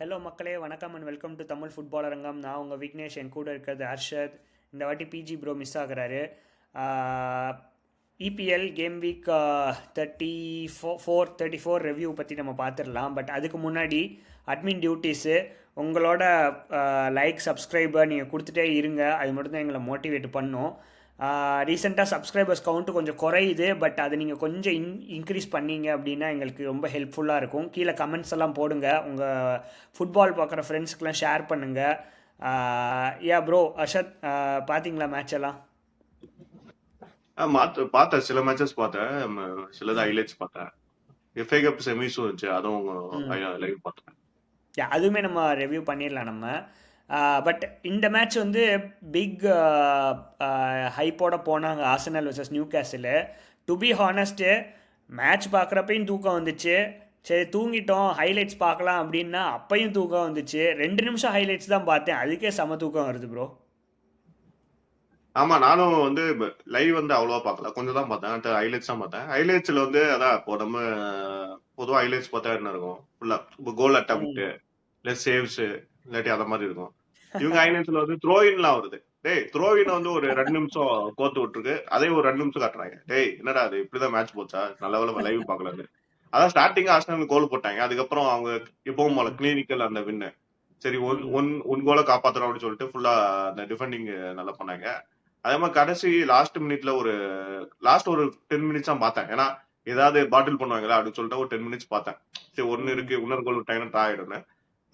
Hello மக்களே, வணக்கம் and welcome to Tamil football அரங்கம். நான் உங்கள் விக்னேஷ், என் கூட இருக்கிறது அர்ஷத். இந்த வாட்டி பிஜி ப்ரோ மிஸ் ஆகுறாரு. இபிஎல் கேம் வீக் 34 ரிவ்யூ பற்றி நம்ம பார்த்துடலாம். பட் அதுக்கு முன்னாடி அட்மின் டியூட்டிஸு உங்களோட லைக் சப்ஸ்கிரைபர் நீங்கள் கொடுத்துட்டே இருங்க. அது மட்டும் தான் எங்களை மோட்டிவேட் பண்ணும். ரீசெண்டாக சப்ஸ்கிரைபர்ஸ் கவுண்ட்டு கொஞ்சம் குறையுது. பட் அதை நீங்கள் கொஞ்சம் இன்க்ரீஸ் பண்ணீங்க அப்படின்னா எங்களுக்கு ரொம்ப ஹெல்ப்ஃபுல்லாக இருக்கும். கீழே கமெண்ட்ஸ் எல்லாம் போடுங்க. உங்கள் ஃபுட்பால் பார்க்குற ஃப்ரெண்ட்ஸ்க்கெலாம் ஷேர் பண்ணுங்கள். ப்ரோ அர்ஷத், பார்த்தீங்களா மேட்ச் எல்லாம்? பார்த்தேன், சில மேட்சஸ் பார்த்தேன். சிலது ஹைலைட்ஸ் பார்த்தேன். எஃப்ஏ கப் செமிஸும் இருந்துச்சு, அதுவும் லைவ் பார்த்தேன். அதுவுமே நம்ம ரிவ்யூ பண்ணிடலாம் நம்ம. பட் இந்த மேட்ச் வந்து பிக் ஹைப்போட போனாங்க, ஆர்சனல் வர்சஸ் நியூ கேசில். டு பி ஹானஸ்ட்டு மேட்ச் பார்க்குறப்பையும் தூக்கம் வந்துச்சு. சரி தூங்கிட்டோம், ஹைலைட்ஸ் பார்க்கலாம் அப்படின்னா அப்பையும் தூக்கம் வந்துச்சு. 2 நிமிஷம் ஹைலைட்ஸ் தான் பார்த்தேன், அதுக்கே செம தூக்கம் வருது ப்ரோ. ஆமா, நானும் வந்து லைவ் வந்து அவ்வளவா பார்க்கல, கொஞ்சம் தான் பார்த்தேன். ஹைலைட்ஸ் தான் பார்த்தேன். ஹைலைட்ஸ்ல வந்து அதான் இப்போ நம்ம பொதுவாக ஹைலைட்ஸ் பார்த்தா என்ன இருக்கும், ஃபுல்லா கோல் அட்டம்ப்ட், இல்லை சேவ்ஸ், இல்லாட்டி அந்த மாதிரி இருக்கும். இவங்க ஹைலைட்ஸ்ல வந்து த்ரோயின்லாம் வருது. டேய், த்ரோயின் வந்து ஒரு 2 நிமிஷம் கோத்து விட்டுருக்கு, அதே ஒரு 2 நிமிஷம் காட்டுறாங்க. டேய், என்னடா அது, இப்படிதான் மேட்ச் போச்சா? நல்ல வேலை லைவ் பார்க்கலான்னு. அதான் ஸ்டார்டிங் ஆர்சனல் கோல் போட்டாங்க, அதுக்கப்புறம் அவங்க எப்பவும் போல கிளினிக்கல் அந்த வின்னு. சரி, ஒன் கோலை காப்பாத்துறோம் அப்படின்னு சொல்லிட்டு ஃபுல்லா அந்த டிஃபெண்டிங் நல்லா பண்ணாங்க. அதே மாதிரி கடைசி லாஸ்ட் மினிட்ல லாஸ்ட் ஒரு 10 மினிட்ஸ் தான் பார்த்தேன். ஏன்னா ஏதாவது பாட்டில் பண்ணுவாங்களா அப்படின்னு சொல்லிட்டு ஒரு 10 மினிட்ஸ் பார்த்தேன். சரி, ஒன்னு இருக்கு, இன்னொரு கோல் விட்டாங்கன்னா ட்ரா ஆயிடும்னு.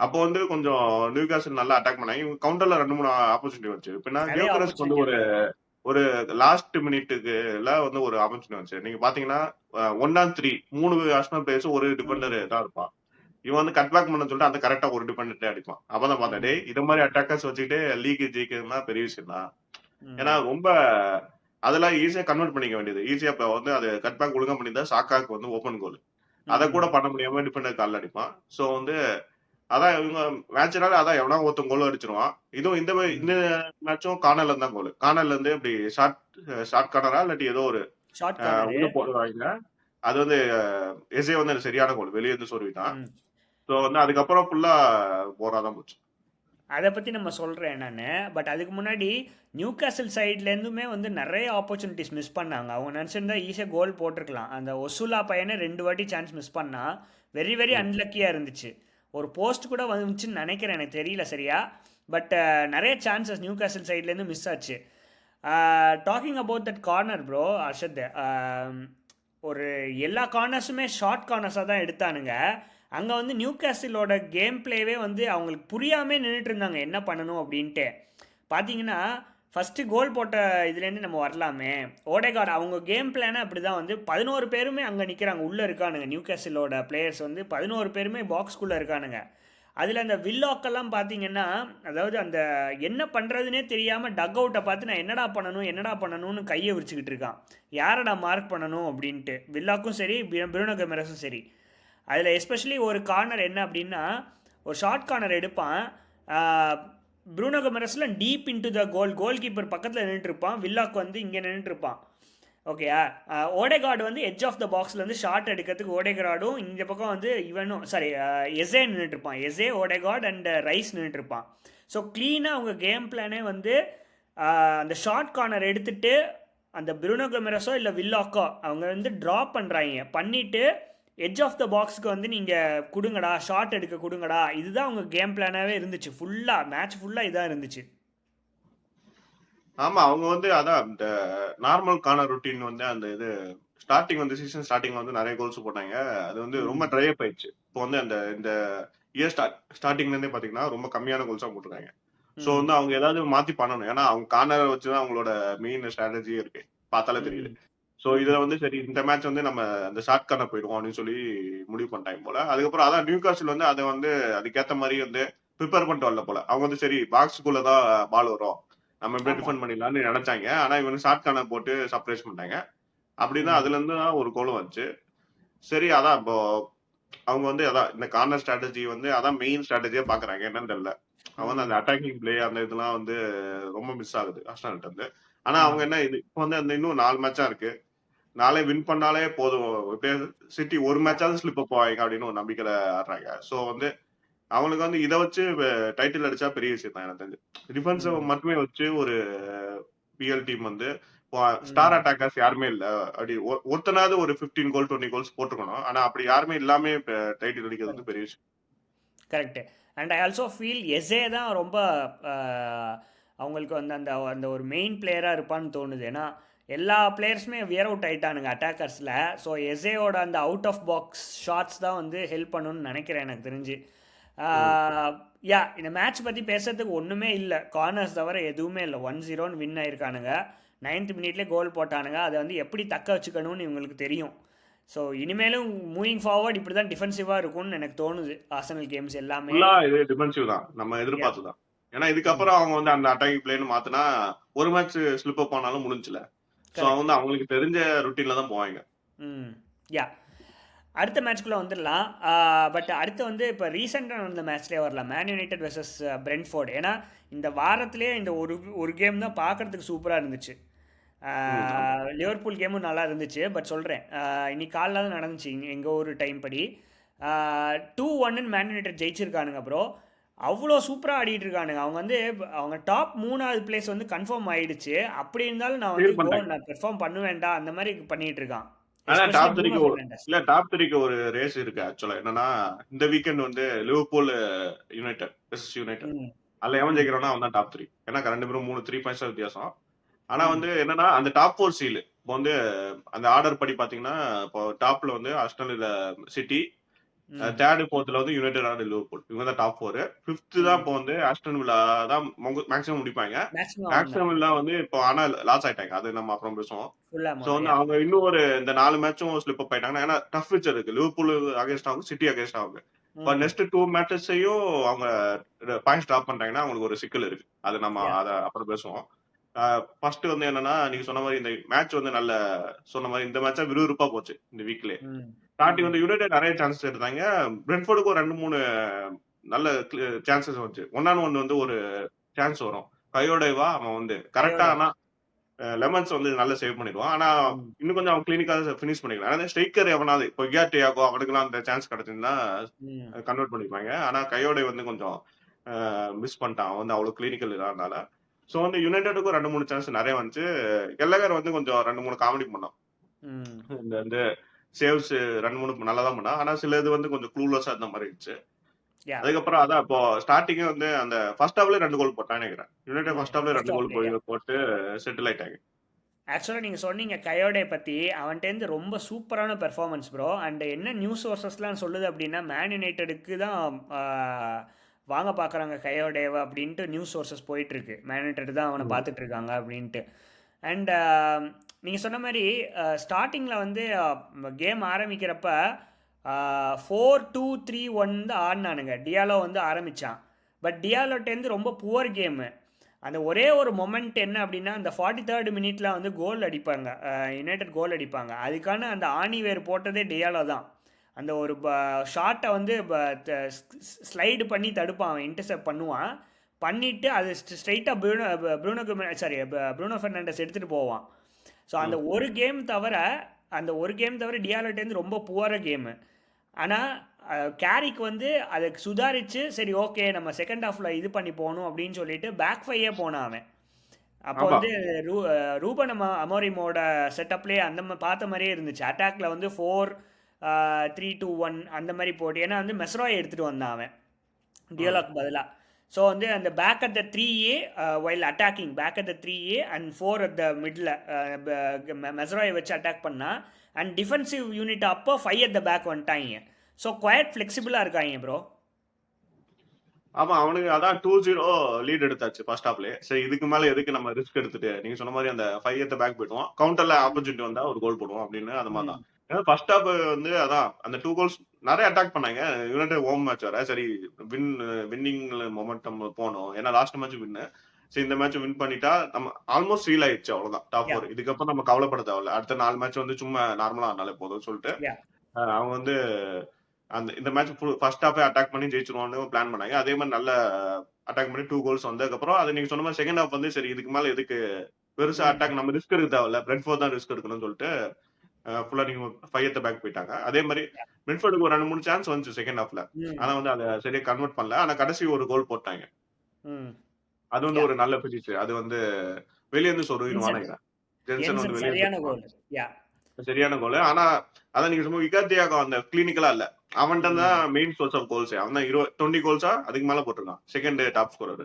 அப்போ வந்து கொஞ்சம் நியூ காசல் நல்லா அட்டாக் பண்ணாங்க. இவங்க கவுண்டர்ல 2-3 ஆப்பர்ச்சுனிட்டி வந்துச்சு. பின்னா நிறைய கியோக்கரஸ்க்கு வந்து ஆப்பர்ச்சுனிட்டி. ஒரு லாஸ்ட் மினிட்டுக்குல வந்து ஒரு ஆப்பர்ச்சுனிட்டி வந்துச்சு. நீங்க பாத்தீங்கன்னா 1-3 3 ஆர்சனல் பிளேயர்ஸ், ஒரு டிஃபெண்டர் தான் இருப்பான். இவன் வந்து கட் பேக் பண்ண சொல்லிட்டு அந்த கரெக்டா ஒரு டிஃபெண்டர்ட்டே அடிப்பான். அப்பதான் பார்த்தேன், டேய், இத மாதிரி அட்டாக்கர்ஸ் வச்சுக்கிட்டு லீக் ஜெயிக்கிறதுனா பெரிய விஷயம் தான். ஏன்னா ரொம்ப அதெல்லாம் ஈஸியா கன்வெர்ட் பண்ணிக்க வேண்டியது. ஈஸியா இப்ப வந்து அது கட் பேக் ஒழுங்கா பண்ணியிருந்தா சாக்காக்கு வந்து ஓப்பன் கோல். அதை கூட பண்ண முடியாம டிஃபெண்டர் கால் அடிப்பான். சோ வந்து அதான் இவங்க மேட்ச்னால அதான் எவனா ஒருத்தன் கோல் அடிச்சிருவான். இதுவும் இந்த மேட்சும் கார்னர்ல தான் கோல். கார்னர்ல இருந்து இப்படி ஷார்ட் கார்னரா இல்லாட்டி ஏதோ ஒரு ஷார்ட் கார்னரு. உள்ள போடுவாங்க. அது வந்து எஸ்ஏ வந்து எனக்கு சரியான கோல், வெளியே இருந்து சொருவிட்டான். ஸோ வந்து அதுக்கப்புறம் ஃபுல்லா போராதான் போச்சு. அதை பற்றி நம்ம சொல்கிறேன் நான். பட் அதுக்கு முன்னாடி நியூ கேசல் சைட்லேருந்துமே வந்து நிறைய ஆப்பர்ச்சுனிட்டிஸ் மிஸ் பண்ணாங்க. அவங்க நினச்சிருந்தா ஈஸியாக கோல் போட்டிருக்கலாம். அந்த ஒசுலா பையனை 2 வாட்டி சான்ஸ் மிஸ் பண்ணா வெரி வெரி அன்லக்கியாக இருந்துச்சு. ஒரு போஸ்ட் கூட வந்துச்சுன்னு நினைக்கிறேன், எனக்கு தெரியல சரியா. பட் நிறைய சான்சஸ் நியூ கேசல் சைட்லேருந்து மிஸ் ஆச்சு. Talking about that corner bro Arshad, ஒரு எல்லா கார்னர்ஸுமே ஷார்ட் கார்னர்ஸாக தான் எடுத்தானுங்க. அங்கே வந்து நியூ கேசிலோட கேம் பிளேவே வந்து அவங்களுக்கு புரியாமல் நின்றுட்டு இருந்தாங்க என்ன பண்ணணும் அப்படின்ட்டு. பார்த்தீங்கன்னா ஃபஸ்ட்டு கோல் போட்ட இதுலேருந்து நம்ம வரலாமே. ஓடேகார்டு அவங்க கேம் பிளானே அப்படி தான் வந்து 11 பேருமே அங்கே நிற்கிறாங்க, உள்ளே இருக்கானுங்க. நியூ கேசிலோட பிளேயர்ஸ் வந்து 11 பேருமே பாக்ஸ்குள்ளே இருக்கானுங்க. அதில் அந்த வில்லாக்கெல்லாம் பார்த்தீங்கன்னா, அதாவது அந்த என்ன பண்ணுறதுனே தெரியாமல் டக் அவுட்டை பார்த்து நான் என்னடா பண்ணணும்னு கையை விரிச்சுக்கிட்டு இருக்கான். யாரடா மார்க் பண்ணணும் அப்படின்ட்டு. வில்லாக்கும் சரி, பிருனோ கெமரஸும் சரி. அதில் எஸ்பெஷலி ஒரு கார்னர் என்ன அப்படின்னா, ஒரு ஷார்ட் கார்னர் எடுப்பான். ப்ரூனோ கெமரஸ்லாம் deep into the goalkeeper பக்கத்தில் நின்றுட்டுருப்பான். வில்லாக்கு வந்து இங்கே நின்றுட்டுருப்பான். ஓகேயா. ஓடேகார்டு வந்து எட்ஜ் ஆஃப் த பாக்ஸில் வந்து ஷார்ட் எடுக்கிறதுக்கு ஓடேகார்டும், இந்த பக்கம் வந்து இவனும் சாரி எஸ்ஏ நின்றுட்டுருப்பான். எஸ்ஏ, ஓடேகார்டு அண்ட் ரைஸ் நின்றுட்டுருப்பான். ஸோ க்ளீனாக அவங்க கேம் பிளானே வந்து அந்த ஷார்ட் கார்னர் எடுத்துகிட்டு அந்த ப்ரூனோ கெமரஸோ இல்லை வில்லாக்கோ அவங்க வந்து ட்ராப் பண்ணுறாங்க. பண்ணிவிட்டு எட்ஜ் ஆஃப் த பாக்ஸுக்கு வந்து நீங்கள் கொடுங்கடா, ஷார்ட் எடுக்க கொடுங்கடா. இதுதான் அவங்க கேம் பிளானாகவே இருந்துச்சு. ஃபுல்லாக மேட்ச் ஃபுல்லாக இதாக இருந்துச்சு. ஆமா, அவங்க வந்து அதான் இந்த நார்மல் கார்னர் ரொட்டீன் வந்து அந்த இது ஸ்டார்டிங் வந்து சீசன் ஸ்டார்டிங் வந்து நிறைய கோல்ஸ் போட்டாங்க. அது வந்து ரொம்ப ட்ரை அப் ஆயிடுச்சு. இப்போ வந்து அந்த இந்த இயர் ஸ்டார்டிங்ல இருந்தே பாத்தீங்கன்னா ரொம்ப கம்மியான கோல்ஸா போட்டிருக்காங்க. சோ வந்து அவங்க ஏதாவது மாத்தி பண்ணணும். ஏன்னா அவங்க கார்னரை வச்சுதான் அவங்களோட மெயின் ஸ்ட்ராட்டஜியே இருக்கு, பார்த்தாலே தெரியுது. சோ இதுல வந்து சரி, இந்த மேட்ச் வந்து நம்ம அந்த ஷார்ட் கார்னர் போயிடுவோம் அப்படின்னு சொல்லி முடிவு பண்ணிட்டாங்க போல. அதுக்கப்புறம் அதான் நியூ காசில் வந்து அதை வந்து அதுக்கேத்த மாதிரி வந்து ப்ரிப்பேர் பண்ணிட்டு வரல போல. அவங்க வந்து சரி பாக்ஸுக்குள்ளதான் பால் வரும், நம்ம எப்படி டிஃபெண்ட் பண்ணிடலாம்னு நினைச்சாங்க. ஆனா இவங்க ஷார்ட் கார்னர் போட்டு சர்ப்ரைஸ் பண்ணிட்டாங்க. அப்படின்னா அதுல இருந்து தான் ஒரு கோலும் வந்துச்சு. சரி, அதான் இப்போ அவங்க வந்து அதான் இந்த கார்னர் ஸ்ட்ராட்டஜி வந்து அதான் மெயின் ஸ்ட்ராட்டஜியா பாக்குறாங்க, என்னன்னு தெரியல. அவங்க வந்து அந்த அட்டாக்கிங் பிளே அந்த இதெல்லாம் வந்து ரொம்ப மிஸ் ஆகுது ஆர்சனல்ட்ட இருந்து. ஆனா அவங்க என்ன இது இப்போ வந்து அந்த இன்னும் 4 மேட்சா இருக்கு, நாளை வின் பண்ணாலே போதும், எப்படியே சிட்டி ஒரு மேட்சாவது ஸ்லிப் அப் ஆவாங்க அப்படின்னு ஒரு நம்பிக்கையில ஆடுறாங்க. ஸோ வந்து அவங்களுக்கு வந்து இத வச்சு டைட்டில் அடிச்சா பெரிய விஷயம் தான் எனக்கு தெரிஞ்சு. டிஃபென்ஸ ம். மட்டுமே வச்சு ஒரு பிஎல் டீம் வந்து ஸ்டார் ம். அட்டாக்கர்ஸ் யாருமே இல்ல. அப்படி ஒருத்தனாவது ஒரு 15 கோல், 20 கோல்ஸ் போட்டுருக்கணும். ஆனா அப்படி யாருமே இல்லாம இப்ப டைட்டில் அடிக்கிறது வந்து பெரிய விஷயம். Correct. And I also feel SA தான் ரொம்ப அவங்களுக்கு வந்து அந்த அந்த ஒரு மெயின் பிளேயராக இருப்பான்னு தோணுது. ஏன்னா எல்லா பிளேயர்ஸுமே வியர் அவுட் ஆயிட்டானுங்க அட்டாக்கர்ஸில். ஸோ எஸ்ஏயோட அந்த அவுட் ஆஃப் பாக்ஸ் ஷாட்ஸ் தான் வந்து ஹெல்ப் பண்ணணும்னு நினைக்கிறேன் எனக்கு தெரிஞ்சு. ம். யா இந்த மேட்ச் பற்றி பேசுறதுக்கு ஒன்றுமே இல்லை. கார்னர்ஸ் தவிர எதுவுமே இல்லை. 1-0 வின் ஆயிருக்கானுங்க. 9th மினிட்லேயே கோல் போட்டானுங்க. அதை வந்து எப்படி தக்க வச்சுக்கணும்னு இவங்களுக்கு தெரியும். ஸோ இனிமேலும் மூவிங் ஃபார்வர்ட் இப்படி தான் டிஃபென்சிவாக இருக்கும்னு எனக்கு தோணுது. ஆர்சனல் கேம்ஸ் எல்லாமே. ஃபுல்லா இது டிஃபென்சிவ் தான். நம்ம யா. எதிர்பார்த்தது. ஏன்னா இதுக்கப்புறம் அவங்க வந்து அந்த அட்டாக்கிங் பிளேன்னு மாத்துனா ஒரு மேட்ச் ஸ்லிப் அப் ஆனாலும் முடிஞ்சுல. சோ அவங்க கரெக்ட். வந்து அவங்களுக்கு தெரிஞ்ச ருட்டீன்ல தான் போவாங்க. ம். யா. அடுத்த மேட்ச்க்குள்ள வந்துடலாம். பட் அடுத்து வந்து இப்போ ரீசெண்டாக நடந்த மேட்ச்லேயே வரலாம். Man United versus Brentford. ஏன்னா இந்த வாரத்திலேயே இந்த ஒரு ஒரு கேம் தான் பார்க்கறதுக்கு சூப்பராக இருந்துச்சு. ஆமா. லிவர்பூல் கேமும் நல்லா இருந்துச்சு. பட் சொல்கிறேன், இன்னைக்கு காலைல தான் நடந்துச்சு எங்கள் ஊர் டைம் படி. 2-1 மேன் யுனைடெட் ஜெயிச்சிருக்கானுங்க ப்ரோ. அவ்வளோ சூப்பராக ஆடிட்டு இருக்கானுங்க. அவங்க வந்து அவங்க டாப் 3வது பிளேஸ் வந்து கன்ஃபார்ம் ஆயிடுச்சு. அப்படி இருந்தாலும் நான் வந்து கிளியர் பண்ணிட்டாங்க. நான் பெர்ஃபார்ம் பண்ணுவேன்டா அந்த மாதிரி பண்ணிட்டு இருக்கான். ஆனா எஸ்பெஷலி டாப் ப்ரூனோ 3க்கு ஃபெர்னாண்டஸ். டாப் 3க்கு ஒரு ரேஸ் இருக்கு ஆக்சுவலா. என்னன்னா இந்த வீக்கெண்ட் வந்து லிவர்பூல் யுனைடெட் வெர்சஸ் யுனைடெட். ம். அதுல எவன் ம். ஜெயிக்கிறானோ அவன் தான் டாப் 3. ஏன்னா 2 பேரும் 3 பாயிண்ட்ஸ் வித்தியாசம். ஆனா ம். வந்து என்னன்னா அந்த டாப் 4 சீல் இப்போ வந்து அந்த ஆர்டர் படி பாத்தீங்கன்னா இப்போ டாப்ல வந்து ஆஸ்டன் இல்ல சிட்டி, ம். தேர்டு ஃபோர்த்ல வந்து யுனைடெட் ஆர் லிவர்பூல். இவங்க தான் டாப் 4. ஃபிஃப்த் தான் ம். இப்போ வந்து ஆஸ்டன் வில்லா தான் மேக்ஸிமம் முடிப்பாங்க. மேக்ஸிமம் அவன் தான். ஆஸ்டன் வில்லா வந்து இப்போ ஆனா லாஸ் ஆயிட்டாங்க. அது நம்ம அப்புறம் பேசுவோம். சோ ஃபுல்லாமோட வந்து யா. அவங்க இன்னும் ஒரு இந்த 4 மேட்சும் ஸ்லிப் அப் ஆயிட்டாங்கன்னா ஏன்னா டஃப் பிச்சர் இருக்கு. லிவர்பூல் அகைன்ஸ்ட் ஆகும், சிட்டி அகைன்ஸ்ட் ஆகும். இப்போ ம். நெக்ஸ்ட் 2 மேட்சஸையும் அவங்க பாயிண்ட்ஸ் டிராப் பண்றாங்கன்னா அவங்களுக்கு ஒரு சிக்கல் இருக்கு. அது நம்ம யா. அத அப்புறம் பேசுவோம். ஃபர்ஸ்ட் வந்து என்னன்னா நீங்க சொன்ன மாதிரி இந்த மேட்ச் வந்து நல்ல சொன்ன மாதிரி இந்த மேட்சா விறுவிறுப்பா போச்சு இந்த வீக்லயே. ம். ஸ்டார்டிங் ம். வந்து யுனைடெட் நிறைய சான்சஸ் எடுத்தாங்க. பிரென்ஃபோர்டுக்கும் 2, 3 நல்ல சான்சஸ் வந்துச்சு. 1 on 1 வந்து ஒரு சான்ஸ் வரும். கையோடேவா அவன் வந்து கரெக்டா கையோட. ஆனா லெமன்ஸ் வந்து நல்லா சேவ் பண்ணிடுவான். ஆனா ம். இன்னும் கொஞ்சம் அவன் கிளினிக்கா ஃபினிஷ் பண்ணிக்கலாம். ஆனா ஸ்ட்ரைக்கர் எவனாவது இப்போ கியாட்டியாகோ அவனுக்குலாம் அந்த சான்ஸ் கிடைச்சிருந்தா ம். கன்வெர்ட் பண்ணிருப்பாங்க. ஆனா கையோட வந்து கொஞ்சம் மிஸ் பண்ணிட்டான். அவன் வந்து அவ்வளவு கிளினிக்கல் இல்லாதனால. சோ வந்து யுனைடெடுக்கும் 2, 3 சான்ஸ் நிறைய வந்துச்சு. கெல்லகர் வந்து கொஞ்சம் 2, 3 காமெடி பண்ணான். ம். இந்த இந்த சேவ்ஸ் 2, 3 நல்லா தான் பண்ணான். ஆனா சில இது வந்து கொஞ்சம் க்ளூலெஸ்ஸா இருந்த மாதிரி இருந்துச்சு. யா. அதுக்கப்புறம் அதான் இப்போ ஸ்டார்டிங்கே வந்து அந்த ஃபர்ஸ்ட் ஹாஃப்ல 2 கோல் போட்டான்னு நினைக்கிறேன். யுனைடெட் ம். ஃபர்ஸ்ட் ஹாஃப்ல ஃபர்ஸ்ட் 2 கோல் ஹாஃப்ல யா. போட்டு செட்டில் ஆயிட்டாங்க. ஆக்சுவலாக நீங்கள் சொன்னீங்க கயோடே பற்றி. அவன்கிட்டேருந்து ரொம்ப சூப்பரான பெர்ஃபார்மன்ஸ் ப்ரோ. அண்ட் என்ன நியூஸ் சோர்சஸ்லாம் சொல்லுது அப்படின்னா மேன் யுனைட்டடுக்கு தான் வாங்க பார்க்குறாங்க கயோடேவை அப்படின்ட்டு நியூஸ் சோர்சஸ் போயிட்டுருக்கு. மேன் யுனைட்டட் தான் அவனை ம். பார்த்துட்டு இருக்காங்க அப்படின்ட்டு. அண்ட் நீங்கள் சொன்ன மாதிரி ஸ்டார்டிங்கில் வந்து கேம் ஆரம்பிக்கிறப்ப 4-2-3-1 தான் ஆடினானுங்க. டியாலோ வந்து ஆரம்பித்தான். பட் டியாலோட்டேருந்து ரொம்ப புவர் கேமு. அந்த ஒரே ஒரு மொமெண்ட் என்ன அப்படின்னா அந்த 43rd மினிட்ல வந்து கோல் அடிப்பாங்க. யுனைடெட் கோல் அடிப்பாங்க. அதுக்கான அந்த ஆணிவேர் போட்டதே டியாலோ தான். அந்த ஒரு ஷாட்டை வந்து ஸ்லைடு பண்ணி தடுப்பான். அவன் இன்டர்செப்ட் பண்ணுவான். பண்ணிட்டு அது ஸ்ட்ரைட்டாக ப்ரூனோ ஃபெர்னாண்டஸ் எடுத்துகிட்டு போவான். ஸோ அந்த ம். ஒரு கேம் தவிர டியாலோட்டேருந்து ரொம்ப புவராக கேமு. ஆனால் கேரிக்கு வந்து அதை சுதாரித்து சரி ஓகே நம்ம செகண்ட் ஹாஃபில் இது பண்ணி போகணும் அப்படின்னு சொல்லிட்டு பேக் ஃபையே போனான் அவன். அப்போ ஆமா. வந்து ரூபன் அமோரிமோட செட்டப்லேயே அந்த பார்த்த மாதிரியே இருந்துச்சு. அட்டாக்ல வந்து 4-3-2-1 அந்த மாதிரி போட்டு. ஏன்னா வந்து மெஸ்ராய் எடுத்துகிட்டு வந்தான் அவன் ம். டியோலாக் பதிலாக. ஸோ வந்து அந்த back at the 3A while attacking back at the 3A and 4 at the middle மெஸ்ராயை வச்சு அட்டாக் பண்ணா. அண்ட் டிஃபென்சிவ் யூனிட் அப்போ 5 அட் த பேக் வந்துட்டாங்க. ஸோ குவைட் ஃப்ளெக்சிபிளாக இருக்காங்க ப்ரோ. ஆமா அவனுக்கு அதான் 2-0 லீட் எடுத்தாச்சு ஃபர்ஸ்ட் ஹாஃப்லயே. சரி இதுக்கு மேல எதுக்கு நம்ம ரிஸ்க் எடுத்துட்டு நீங்க சொன்ன மாதிரி அந்த 5 எத்த பேக் போயிடுவோம். கவுண்டர்ல ஆப்பர்ச்சுனிட்டி வந்தா ஒரு கோல் போடுவோம் அப்படின்னு அந்த மாதிரி தான். ம். ஏன்னா ஃபர்ஸ்ட் ஹாஃப் வந்து அதான் அந்த 2 கோல்ஸ் நிறைய அட்டாக் பண்ணாங்க. யுனைடெட் ஹோம் மேட்ச் வேற. சரி வின்னிங் மொமெண்டம் போனோம். ஏன்னா லாஸ்ட் மேட்ச் வின்னு. சரி இந்த மேட்ச் வின் பண்ணிட்டா நம்ம ஆல்மோஸ்ட் சீல் ஆயிடுச்சு அவ்வளவுதான் டாப் யா. 4. இதுக்கப்புறம் நம்ம கவலைப்பட தேவையில்ல. அடுத்த 4 மேட்ச் வந்து சும்மா நார்மலா ஆனாலே போதும்னு சொல்லிட்டு யா. அவங்க வந்து அந்த இந்த மேட்ச் ஃபர்ஸ்ட் ஹாஃபே அட்டாக் பண்ணி ஜெயிச்சிருவோம்னு பிளான் பண்ணாங்க. அதே மாதிரி நல்ல அட்டாக் பண்ணி 2 கோல்ஸ் வந்ததுக்கப்புறம் அது நீங்க சொன்ன மாதிரி செகண்ட் ஹாஃப் வந்து சரி இதுக்கு மேல எதுக்கு பெருசா ம். அட்டாக் நம்ம ரிஸ்க் எடுக்க தேவையில்ல. பிரென்ஃபோர்ட் தான் ரிஸ்க் எடுக்கணும்னு சொல்லிட்டு ஃபுல்லா நீங்க 5 at the பேக் போயிட்டாங்க. அதே மாதிரி பிரென்ட்ஃபோர்டுக்கு ஒரு 2, 3 சான்ஸ் வந்துச்சு செகண்ட் ஹாஃப்ல. ஆனா ம். வந்து அத சரியா கன்வெர்ட் பண்ணல. ஆனா கடைசி ஒரு கோல் போட்டாங்க. ம். அது வந்து யா ஒரு நல்ல பினிஷ். அது வந்து வெளிய இருந்து சொருவிருவான்னு என்சன் நெனைக்கிறேன். ஜென்சன் வந்து என்சன் வெளிய இருந்து சரியான அடிப்பான். கோல். யா சரியான கோலு. ஆனா அதான் நீங்க சொன்ன இகார்டியாகோ அந்த கிளினிக்கலா இல்ல. அவன்ட்ட தான் ம். மெயின் சோர்ஸ் ஆஃப் கோல்ஸே. அவன் தான் 20 கோல்ஸா அதுக்கு மேல போட்டிருக்கான். Second top scorer.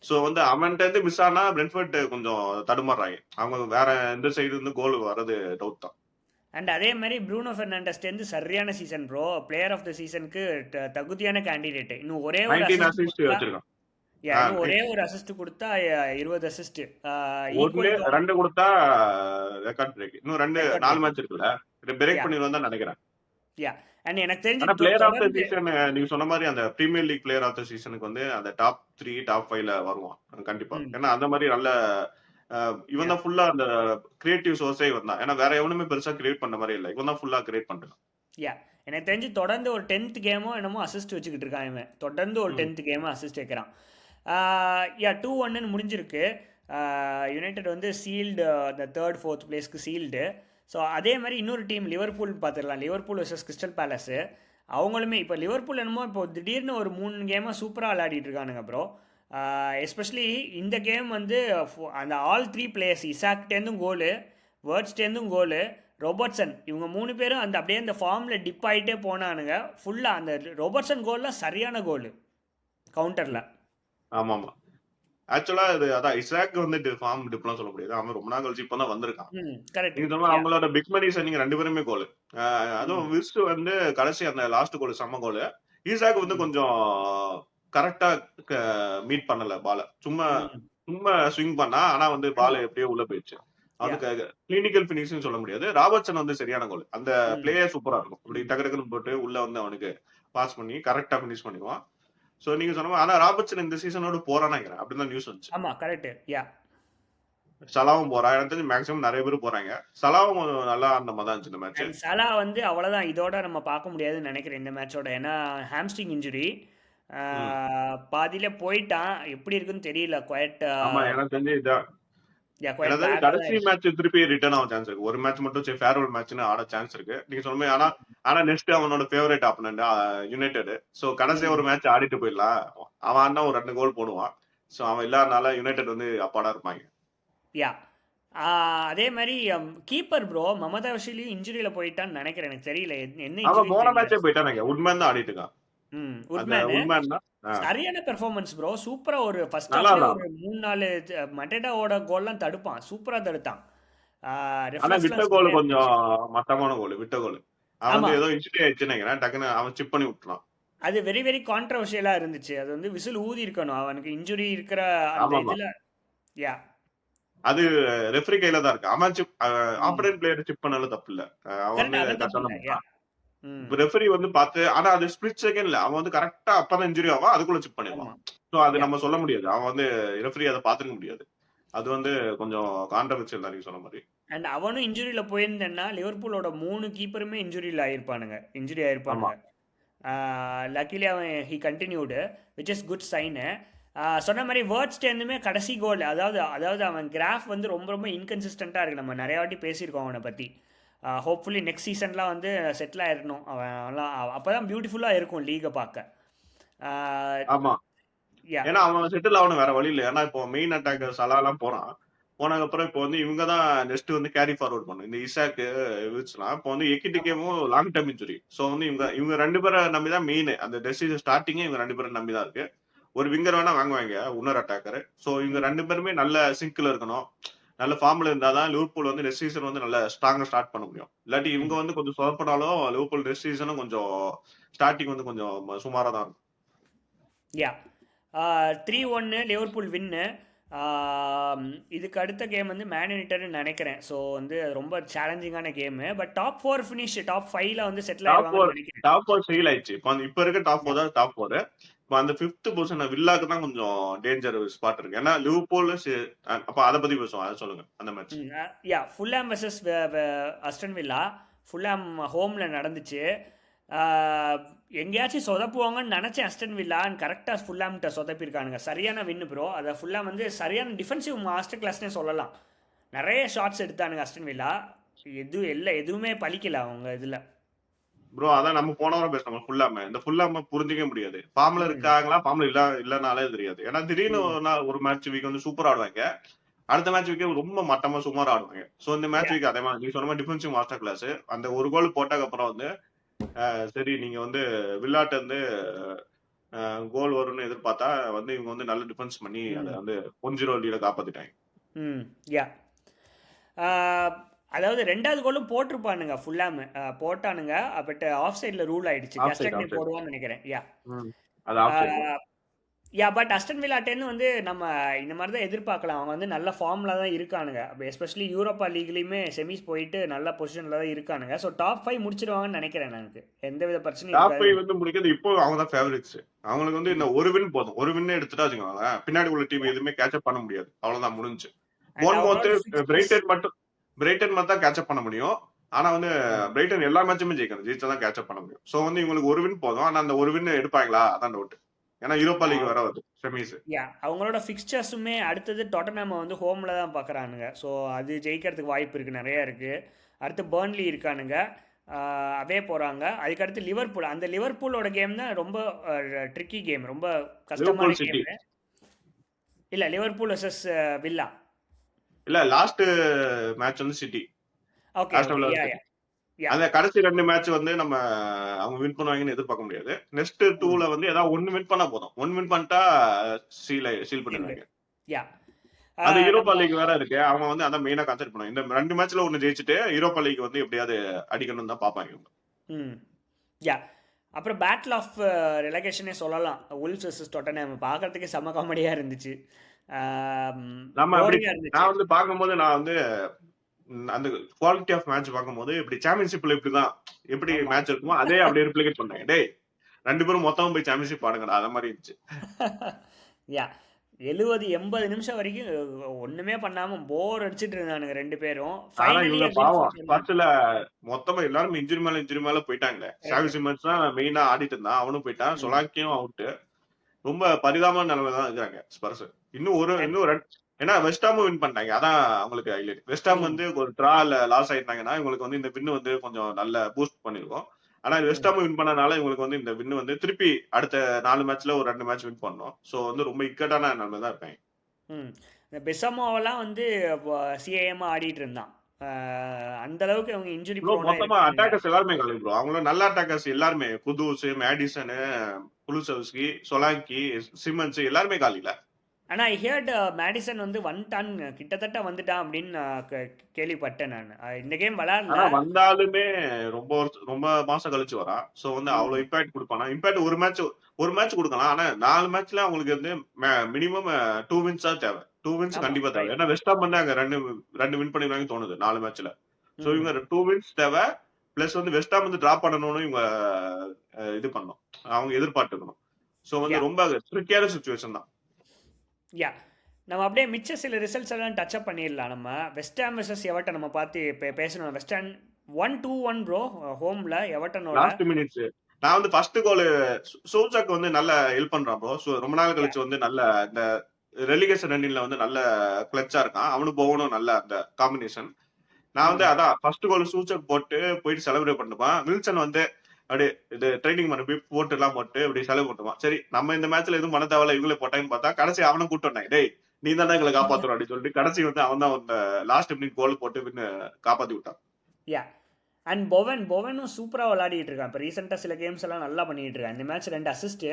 சோ வந்து அவன்ட்ட இருந்து மிஸ் ஆனா பிரென்ட்ஃபோர்ட் கொஞ்சம் தடுமாறுறாங்க. அவங்க வேற எந்த சைடு இருந்து கோல் வர்றது டவுட் தான். அண்ட் அதே மாதிரி ப்ரூனோ ஃபெர்னாண்டஸ்டேருந்து சரியான season bro. Player of the சீசனுக்கு தகுதியான கேண்டிடேட். இன்னும் ஒரே ஒரு 19 அசிஸ்ட் அசிஸ்ட் கொடுத்தா வச்சிருக்கான். இன்னும் ஒரே நைட் ஒரு அசிஸ்ட் கொடுத்தா 20 அசிஸ்ட். 1 ஈக்குவல் டு 2 குடுத்தா ரெக்கார்ட் பிரேக். இன்னும் 2 ரெக்கார்ட் 4 பிரேக்கிங். மேட்ச் இருக்குல்ல. பிரேக் யா பண்ணிருவான்னு தான் நெனைக்கிறேன். யா அண்ட் எனக்கு தெரிஞ்சு ஆனா பிளேயர் ஆஃப் த தொடர்ந்து சீசன் நீங்க சொன்ன மாரி அந்த premier league player of the சீசனுக்கு வந்து அந்த டாப் 3, டாப் 5ல வருவான். கண்டிப்பா. ம் ஏன்னா அந்த மாரி நல்ல இவன் யா தான் ஃபுல்லா அந்த கிரியேட்டிவ் சோர்ஸே இவன் தான். ஏன்னா வேற எவனுமே பெருசா கிரியேட் பண்ண மாரி இல்ல. இவன் தான் ஃபுல்லா கிரியேட் பண்றான். யா எனக்கு தெரிஞ்சு தொடர்ந்து ஒரு 10th கேமோ என்னமோ அசிஸ்ட் வச்சுக்கிட்டு இருக்கான் இவன். தொடர்ந்து ஒரு ம். 10th கேமோ அசிஸ்ட் வைக்கிறான். யா 2-1 முடிஞ்சிருக்கு. யுனைடெட் வந்து சீல்டு அந்த தேர்ட் ஃபோர்த் பிளேஸ்க்கு சீல்டு. ஸோ அதே மாதிரி இன்னொரு டீம் லிவர்பூல் பார்த்துடலாம். Liverpool versus crystal palace. அவங்களுமே இப்போ லிவர்பூல் என்னமோ இப்போ திடீர்னு ஒரு 3 கேமாக சூப்பராக விளையாடிட்டு இருக்கானுங்க ப்ரோ. எஸ்பெஷலி இந்த கேம் வந்து அந்த ஆல் 3 பிளேயர்ஸ் இசாக்டேருந்தும் கோலு, வேர்ட்ஸ்டேருந்தும் கோலு, ரோபர்ட்சன் இவங்க 3 பேரும் அந்த அப்படியே அந்த ஃபார்மில் டிப் ஆகிட்டே போனானுங்க. ஃபுல்லாக அந்த ரோபர்ட்சன் கோல்லாம் சரியான கோலு கவுண்டரில். ஆமாமா. ஆக்சுவலா இது அதான் இசாக் வந்து ஃபார்ம் டிப்லாம் சொல்ல முடியாது. அவன் ரொம்ப நாள் கழிச்சு இப்ப தான் வந்திருக்கான். ம் கரெக்ட். நீங்க சொன்ன மாரி யா அவங்களோட பிக் மணி சைனிங் 2 பேருமே கோலு. ம் அதுவும் விர்ட்ஸ் வந்து கடைசி அந்த லாஸ்ட் கோல் செம்ம கோலு. ஈசாக் வந்து ம் கொஞ்சம் கரெக்ட்டா க மீட் பண்ணல பால. சும்மா ம் சும்மா ஸ்விங் பண்ணா, ஆனா வந்து பால் ஆமாம். எப்படியோ உள்ள போயிருச்சு. யா அதுக்கு கிளினிக்கல் ஃபினிஷ்ன்னு சொல்ல முடியாது. ராபர்ட்சன் வந்து சரியான கோல். அந்த ம் பிளேயே சூப்பரா இருக்கும். இப்படி டக்கு டக்குன்னு போட்டு உள்ள வந்து அவனுக்கு பாஸ் பண்ணி கரெக்ட்டா ஃபினிஷ் பண்ணிருவான். சோ நீங்க சொன்ன மாரி ஆனா ராபர்ட்சன் இந்த சீசனோட போறான்னு நெனைக்கிறேன். அப்படிதான் நியூஸ் வந்துச்சு. ஆமாம் கரெக்ட். யா சலாவும் போறான். எனக்கு தெரிஞ்சு மேக்ஸிமம் நெறைய பேர் போறாங்க. சலாவும் நல்லா ஆடுன மாரி தான் இருந்துச்சு இந்த மேட்ச். அண்ட் சலா வந்து அவ்வளோதான், இதோட நம்ம பார்க்க முடியாதுன்னு நினைக்கிறேன் இந்த மேட்சோட. ஏன்னா ஹாம்ஸ்ட்ரிங் இன்ஜுரி. ம். பாதியில போயிட்டான். எப்படி இருக்குன்னு தெரியல. குவைட் ஆமா எனக்கு தெரிஞ்சு இதான். யா குவைட் எனக்கு தெரிஞ்சு பேடாக தான் கடைசி இருக்கு. மேட்ச் திருப்பி ரிட்டர்ன் ஆக சான்ஸ் இருக்கு. ஒரு மேட்ச் மட்டும் சரி ஃபேர்வெல் மேட்ச்னு ஆட சான்ஸ் இருக்கு. நீங்க சொன்ன மாரி ஆனா ஆனா நெக்ஸ்ட் அவனோட ஃபேவரட் ஆப்பனன்ட் யுனைட்டட். சோ கடைசியா ம் ஒரு மேட்ச் ஆடிட்டு போயிடலாம். அவன் ஆடுனா ஒரு 2 கோல் போடுவான். சோ அவன் இல்லாதனால யுனைட்டட் வந்து அப்பாடா இருப்பாங்க. யா அதே மாதிரி கீப்பர் ப்ரோ மமதாவஷிலியும் இன்ஜுரியில் போயிட்டான்னு நினைக்கிறேன். எனக்கு தெரியல என்ன அவன் இன்ஜுரின்னு போன தெரியல. மேட்சே போயிட்டானுங்க. உட்மேன் தான் ஆடிட்டு இருக்கான். அந்த உட்மேனு உட்மேன் தான். சரியான பெர்ஃபார்மன்ஸ் ப்ரோ. சூப்பரா ஒரு ஃபர்ஸ்ட் நல்லா ஹாஃப்லயே இருந்தான். ஒரு 3-4 மட்டேடாவோட கோல்லாம் தடுப்பான். சூப்பரா தடுத்தான். ஆனா விட்ட ரெஃப்ளெக்ஸ்லாம் கோல் செம்மையா கொஞ்சம் இருந்துச்சு. மட்டமான கோல். விட்ட கோல். அவன் ஆமா. வந்து ஏதோ இன்ஜுரி ஆயிடுச்சுன்னு நினைக்கிறேன். டக்குன்னு அவன் சிப் பண்ணி விட்டுறான். அது வெரி வெரி கான்ட்ரவர்ஷியலா இருந்துச்சு. அது வந்து விசில் ஊதி இருக்கணும். அவனுக்கு இன்ஜுரி இருக்கிற அந்த ஆமாமா. இதுல. யா அது ரெஃப்ரி கையில தான் இருக்கு. அவன் சிப் ம் ஆப்போனன்ட் பிளேயர் சிப் பண்ணாலும் தப்பு இல்ல. அவன் கரெக்ட். வந்து அதான் தப்பு கரெக்ட்டா இல்ல. தான் யா பண்றான். ம் ரெஃப்ரி வந்து பார்த்து ஆனா அது ஸ்பிளிட் செகண்ட்ல அவன் வந்து கரெக்ட்டா அப்பதான் இன்ஜுரி ஆவான். அதுக்குள்ள சிப் பண்ணிருவான். ஆமா. சோ அது யா நம்ம சொல்ல முடியாது. அவன் வந்து ரெஃப்ரி அத பார்த்திருக்க முடியாது. அது வந்து கொஞ்சம் கான்ட்ரோவர்ஷியல் தான் நீங்க சொன்ன மாரி. அண்ட் அவனும் இன்ஜுரியில போயிருந்தேன்னா லிவர்பூலோட 3 கீப்பருமே இன்ஜுரியில் ஆயிருப்பானுங்க. இன்ஜுரி ஆமா. ஆயிருப்பானுங்க. லக்கிலி அவன் he continued which is good sign. சொன்ன மாதிரி வேர்ட்ஸ்டேருந்துமே கடைசி கோல், அதாவது அதாவது அவன் கிராஃப் வந்து ரொம்ப ரொம்ப இன்கன்சிஸ்டண்ட்டாக இருக்குது. நம்ம நிறைய வாட்டி பேசியிருக்கோம் அவனை பற்றி. ஹோப்ஃபுல்லி நெக்ஸ்ட் சீசன்லாம் வந்து செட்டில் ஆயிடணும் அவன்லாம். அப்போ தான் பியூட்டிஃபுல்லாக இருக்கும் லீகை பார்க்க. ஆமா. யா ஏன்னா அவன் செட்டில் ஆகணும் வேற வழி இல்ல. ஏன்னா இப்போ மெயின் அட்டாக்கர் சலாலாம் போறான். போனதுக்கப்புறம் இப்போ வந்து இவங்க தான் நெக்ஸ்ட் வந்து கேரி ஃபார்வர்ட் பண்ணணும். இந்த இசாக்கு, விர்ட்ஸ்லாம் இப்போ வந்து எக்கிட்டிகேவும் லாங் டர்ம் இன்ஜுரி. சோ வந்து இவங்க இவங்க 2 பேர நம்பி தான் மெயின். அந்த டெசிஷன் ஸ்டார்ட்டிங்கே இவங்க 2 பேர நம்பி தான் இருக்கு. ஒரு விங்கர் வேணா வாங்குவாங்க. இன்னொரு அட்டாக்கர். சோ இவங்க 2 பேருமே நல்ல சிங்க்ல இருக்கணும். நல்ல ஃபார்ம்ல இருந்தா தான் லிவர்பூல் வந்து நெக்ஸ்ட் சீசன் வந்து நல்ல ஸ்ட்ராங்கா ஸ்டார்ட் பண்ண முடியும். இல்லாட்டி இவங்க வந்து கொஞ்சம் சொதப்பினாலும் லிவர்பூல் நெக்ஸ்ட் சீசனும் கொஞ்சம் ஸ்டார்ட்டிங் வந்து கொஞ்சம் சுமாரா தான் இருக்கும். யா 3-1 லிவர்பூல் வின்னு. இதுக்கு அடுத்த கேம் வந்து மேன் யுனைட்டட்னு நினைக்கிறேன். ஸோ வந்து அது ரொம்ப சேலஞ்சிங்கான game. But top 4 finish, top 5ல வந்து செட்டில் டாப் 4 ஆயிடுவாங்கன்னு நினைக்கிறேன். டாப் 4 ஃபெயில் ஆயிடுச்சு. இப்ப இருக்க டாப் 4 யா தான் டாப் 4. இப்ப அந்த 5த் பொசிஷன் வில்லாக்கு தான் கொஞ்சம் டேஞ்சர் ஸ்பாட் இருக்கு. ஏன்னா லிவர்பூல் அப்ப அத பத்தி பேசுவோம். அத சொல்லுங்க. அந்த match. Yeah Fulham versus Aston Villa. Fulham ஹோமில் நடந்துச்சு. ஆஹ், எங்கேயாச்சும் சொதப்புவாங்கன்னு நினச்சேன் அஸ்டன் வில்லா. கரெக்டாக ஃபுல்ஹாம்கிட்ட சொதப்பிருக்கானுங்க. சரியான வின்னு ப்ரோ. அதை ஃபுல்ஹாம் வந்து சரியான டிஃபென்சிவ் மாஸ்டர் கிளாஸ்னே சொல்லலாம். நிறைய ஷாட்ஸ் எடுத்தானுங்க அஸ்டன் வில்லா. எதுவுமே பலிக்கல அவங்க இதுல. ப்ரோ அதான் நம்ம போன வாரம் பேசணும் ஃபுல்லாம இந்த ஃபுல்லாம புரிஞ்சிக்க முடியாது. ஃபார்ம்ல ம். இருக்காங்களா ஃபார்ம்ல இல்லனாலே தெரியாது. ஏன்னா திடீர்னு ம். ஒரு மேட்ச் வீக் வந்து சூப்பரா ஆடுவாங்க. அடுத்த மேட்ச் வீக் ரொம்ப மட்டமா சுமாரா ஆடுவாங்க. சோ இந்த மேட்ச் யா. வீக் அதே மாதிரி நீ சொன்ன மாதிரி டிஃபென்சிவ் மாஸ்டர் கிளாஸ். அந்த ஒரு கோல் போட்டதுக்கு அப்புறம் வந்து சரி நீங்க வந்து வில்லாட்ட வந்து கோல் வரும்னு எதிர்பார்த்தா வந்து இவங்க வந்து நல்ல டிஃபென்ஸ் பண்ணி அதை ம். வந்து 1-0 லீட காப்பாத்திட்டாங்க. ம். யா. ஆ, அதாவது 2வது கோலும் போட்டிருப்பானுங்க ஃபுல்லாம. போட்டானுங்க. பட் ஆஃப் சைடுல ரூல் ஆயிடுச்சு. ஆஃப் சைடு கஸ்டக்னி ஆஃப் சைடு. போடுவான்னு நினைக்கிறேன். யா. அது offside bro. But Aston வில்லாட்டேன்னு வந்து நம்ம இந்த மாதிரி தான் எதிர்பார்க்கலாம். அவங்க வந்து நல்ல ஃபார்ம்ல தான் இருக்கானுங்க. எஸ்பெஷலி யூரோப்பா லீக்லயுமே செமிஸ் போயிட்டு நல்ல பொசிஷன்ல தான் இருக்கானுங்க. ஸோ டாப் 5 முடிச்சிருவாங்கன்னு நினைக்கிறேன் எனக்கு. எந்தவித பிரச்சனையும் டாப் இருக்காது. 5 வந்து முடிக்கிறது இப்போ அவங்க தான் ஃபேவரிட்ஸ். அவங்களுக்கு வந்து இந்த ஒரு வின் போதும். ஒரு வின் எடுத்துட்டா வச்சுக்கோங்க பின்னாடி உள்ள டீம் எதுவுமே கேட்சப் பண்ண முடியாது. அவ்வளவுதான் முடிஞ்சு. அண்ட் போன்மவுத் அவங்களோட ஃபிக்சர்ஸ். பிரைட்டன் மட்டும் தான் கேட்சப் பண்ண முடியும். ஆனா வந்து பிரைட்டன் எல்லா மேட்சுமே ஜெயிக்கணும். ஜெயிச்சா தான் கேட்சப் பண்ண முடியும். சோ வந்து இவங்களுக்கு ஒரு வின் போதும். ஆனா அந்த ஒரு வின் எடுப்பாங்களா அதான் டவுட். ஏன்னா யூரோப்பா லீக் வர வருது செமிஸ். அவங்களோட ஃபிக்சர்ஸுமே அடுத்தது டொட்டனாம வந்து ஹோம்ல தான் பார்க்குறானுங்க. ஸோ அது ஜெயிக்கிறதுக்கு வாய்ப்பு இருக்குது, நிறைய இருக்குது. அடுத்து பர்ன்லி இருக்கானுங்க, அவே போகிறாங்க. அதுக்கடுத்து லிவர்பூல். அந்த லிவர்பூலோட கேம் தான் ரொம்ப ட்ரிக்கி கேம், ரொம்ப கஷ்டமான லிவர்பூல் சிட்டி கேம். இல்லை, லிவர்பூல் வர்சஸ் வில்லா. இல்ல லாஸ்ட் மேட்ச் வந்து சிட்டி ஓகே ஓகே. யா யா யா. அந்த கடைசி 2 மேட்ச் வந்து நம்ம அவங்க வின் பண்ணுவாங்கன்னு எதிர்பார்க்க முடியாது. நெக்ஸ்ட் 2ல வந்து ஏதாவது ஒன்னு வின் பண்ணா போதும். ஒன்னு வின் பண்ணிட்டா சீல் பண்ணிடுவாங்க. யா. அது யூரோப்பா நம்ம லீக் வேற இருக்கு. அவங்க வந்து அதான் மெயினா கான்சென்ட்ரேட் பண்ணுவாங்க. இந்த 2 மேட்ச்ல ஒன்னு ஜெயிச்சுட்டு யூரோப்பா லீக் வந்து எப்படியாவது அடிக்கணும்னு தான் பாப்பாங்க இவங்க. ம் யா. அப்புறம் பேட்டில் ஆஃப் ரெலகேஷனே சொல்லலாம். உல்ஸ் வர்சஸ் டொட்டன்ஹாம் பார்க்கறதுக்கே செம்ம காமெடியாக இருந்துச்சு. நம்ம அப்படி போரிங்காக இருந்துச்சு. நான் வந்து பார்க்கும்போது நான் வந்து அந்த குவாலிட்டி ஆஃப் மேட்ச் பார்க்கும்போது இப்படி சாம்பியன்ஷிப்ல இப்படிதான் எப்படி ஆமா. மேட்ச் இருக்குமோ அதே அப்படியே ரிப்ளிகேட் பண்ணாங்க. டேய் 2 பேரும் மொத்தமா போய் சாம்பியன்ஷிப் ஆடுங்கடா அத மாதிரி இருந்துச்சு. யா. 70-80 நிமிஷம் வரைக்கும் ஒண்ணுமே பண்ணாம போர் அடிச்சிட்டு இருந்தானுங்க 2 பேரும். ஆனா ஃபைனலி இவங்க பாவம் அப்படின்னு ஃபர்ஸ்ட்ல மொத்தமா எல்லாரும் இன்ஜுரி மேல போயிட்டாங்களே. சாவி சிமன்ஸ் தான் மெயினா ஆடிட்டு இருந்தான். அவனும் போயிட்டான். சொலாக்கியும் அவுட். ரொம்ப பரிதாபமான நிலைமை தான் இருக்காங்க ஸ்பர்ஸ். இன்னும் ஏன்னா வெஸ்டாமும் வின் பண்ணிட்டாங்க. அதான் அவங்களுக்கு ஹைலைட். வெஸ்டாம் வந்து ஒரு டிரால லாஸ் ஆயிட்டாங்கன்னா இவங்களுக்கு வந்து இந்த வின் வந்து கொஞ்சம் நல்ல பூஸ்ட் பண்ணிருக்கும். ஆனா வெஸ்டாமும் வின் பண்ணனால இவங்களுக்கு வந்து இந்த வின் வந்து திருப்பி அடுத்த 4 மேட்ச்ல ஒரு 2 மேட்ச் வின் பண்ணணும். சோ வந்து ரொம்ப இக்கட்டான நிலைமை தான் இருக்காங்க. இந்த பெசாமோவெல்லாம் வந்து சிஏஎம் ஆடிட்டு இருந்தான். அந்த அளவுக்கு அவங்க இன்ஜுரி ப்ரோ ப்ரோனா மொத்தமா இருக்கானுங்க. அட்டாக்கர்ஸ் எல்லாருமே காலி ப்ரோ. அவங்களும் நல்ல அட்டாக்கர்ஸ் எல்லாருமே குதூஸ், மேடிசன், குலுசவ்ஸ்கி, சொலாங்கி, சிமன்ஸ் எல்லாருமே காலில. ஆனா ஐ ஹியர்ட் மேடிசன் வந்து வந்துட்டான், கிட்டத்தட்ட வந்துட்டான் அப்படின்னு நான் கேள்விப்பட்டேன் நான். இந்த கேம் விளையாடல. ஆனா வந்தாலுமே ரொம்ப மாசம் கழிச்சு வரான். சோ வந்து அவ்வளவு இம்பாக்ட் கொடுப்பானா? இம்பாக்ட் ஒரு மேட்ச் கொடுக்கலாம். ஆனா 4 மேட்ச்ல அவங்களுக்கு வந்து மினிமம் 2 வின்ஸ் தான் தேவை. 2 வின்ஸ் ஆமா, கண்டிப்பா தேவை. ரைட். ஏன்னா வெஸ்டாம் வந்து அங்க 2 வின் பண்ணிடுவாங்கன்னு தோணுது 4 மேட்ச்ல. சோ இவங்க 2 வின்ஸ் தேவை. பிளஸ் வந்து வெஸ்டாம் வந்து டிராப் பண்ணணும்னு இவங்க இது பண்ணணும். அவங்க எதிர்பார்த்துக்கணும். சோ யா வந்து ரொம்ப ட்ரிக்கியான சுச்சுவேஷன் தான். யா. நம்ம அப்படியே மிச்ச சில ரிசல்ட்ஸ் எல்லாம் டச் அப் பண்ணிடலாம். நம்ம வெஸ்டாம் வெர்சஸ் எவர்டன் நம்ம பார்த்து பேசணும். வெஸ்டாம் 1-2-1 ப்ரோ, ஹோம்ல எவர்டனோட. லாஸ்ட் மினிட்ஸ் நான் வந்து ஃபர்ஸ்ட் கோல் சோல்சாக் வந்து நல்ல ஹெல்ப் பண்றான் ப்ரோ. ரொம்ப நாள் யா. கழிச்சு வந்து நல்ல இந்த ரெலிகேஷன் ரன்னிங்ல வந்து நல்ல கிளச்சா இருக்கான். அவனு போகணும் நல்ல அந்த காம்பினேஷன். நான் வந்து அதான் ஃபர்ஸ்ட் கோல் சூச்சக் போட்டு போயிட்டு செலிப்ரேட் பண்ணுவான். வில்சன் வந்து அப்படியே இது ட்ரைனிங் பண்ணி போட்டு எல்லாம் போட்டு இப்படி செலவு பண்ணுவான். சரி நம்ம இந்த மேட்ச்ல எதுவும் பண்ண தேவையில்ல இவங்களே போட்டாங்கன்னு பார்த்தா கடைசி அவனும் கூட்டு வந்தாங்க. டேய் நீ தானே எங்களை காப்பாத்துறோம் அப்படின்னு சொல்லிட்டு கடைசி வந்து அவன் தான் அந்த லாஸ்ட் மினிட் கோல் போட்டு காப்பாத்தி விட்டான். யா. அண்ட் பொவனும் சூப்பராக விளையாடிட்டு இருக்கான். இப்போ ரீசெண்டாக சில கேம்ஸ் எல்லாம் நல்லா பண்ணிட்டு இருக்கான். இந்த மேட்ச் 2 அசிஸ்ட்டு.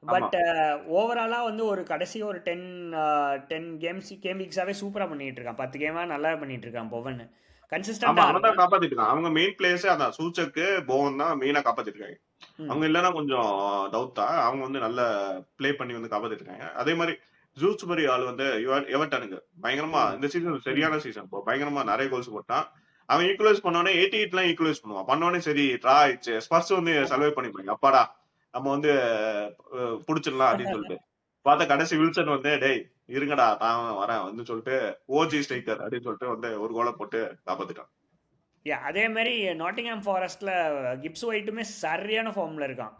ஆமா பட் ஓவராலாக வந்து ஒரு கடைசி ஒரு 10 கேம் வீக்ஸாகவே சூப்பராக பண்ணிட்டு இருக்கான். 10 கேமாக நல்லா பண்ணிட்டு இருக்கான் பொவன். ஆமா கன்சிஸ்டண்டாக அவன் தான் இருக்கான். காப்பாத்திட்டு இருக்கான். அவங்க மெயின் பிளேயர்ஸே அதான் சூச்சக்கு போவன் தான் மெயினா காப்பாத்திட்டு இருக்காங்க. ம் அவங்க இல்லைன்னா கொஞ்சம் டவுட் தான். அவங்க வந்து நல்ல ப்ளே பண்ணி வந்து காப்பாத்திட்டு இருக்காங்க. அதே மாதிரி ஜூஸ்பரி ஆள் வந்து எவர்டனுக்கு பயங்கரமா ம் இந்த சீசன் ம் சரியான சீசன் இப்போ பயங்கரமா நிறைய கோல்ஸ் போட்டான். அவன் ஈக்குவலைஸ் பண்ணோடனே 88 ஈக்குவலைஸ் பண்ணுவான். பண்ணோடனே சரி ட்ரா ஆயிடுச்சு. ஸ்பர்ஸ் வந்து ஆமாம். சர்வே பண்ணிப்பாங்க. அப்பாடா நம்ம வந்து புடிச்சிடலாம் அப்படின்னு சொல்லிட்டு பார்த்தா கடைசி வில்சன் வந்து டேய் இருங்கடா நான் வரேன் வந்து சொல்லிட்டு ஓஜி ஸ்ட்ரைக்கர் அப்படின்னு சொல்லிட்டு வந்து ஒரு கோலை போட்டு காப்பாத்திட்டான். யா. அதே மாதிரி நாட்டிங்ஹாம் ஃபாரஸ்ட்டில் கிப்ஸ் ஒயிட்டுமே சரியான ஃபார்மில் இருக்கான்.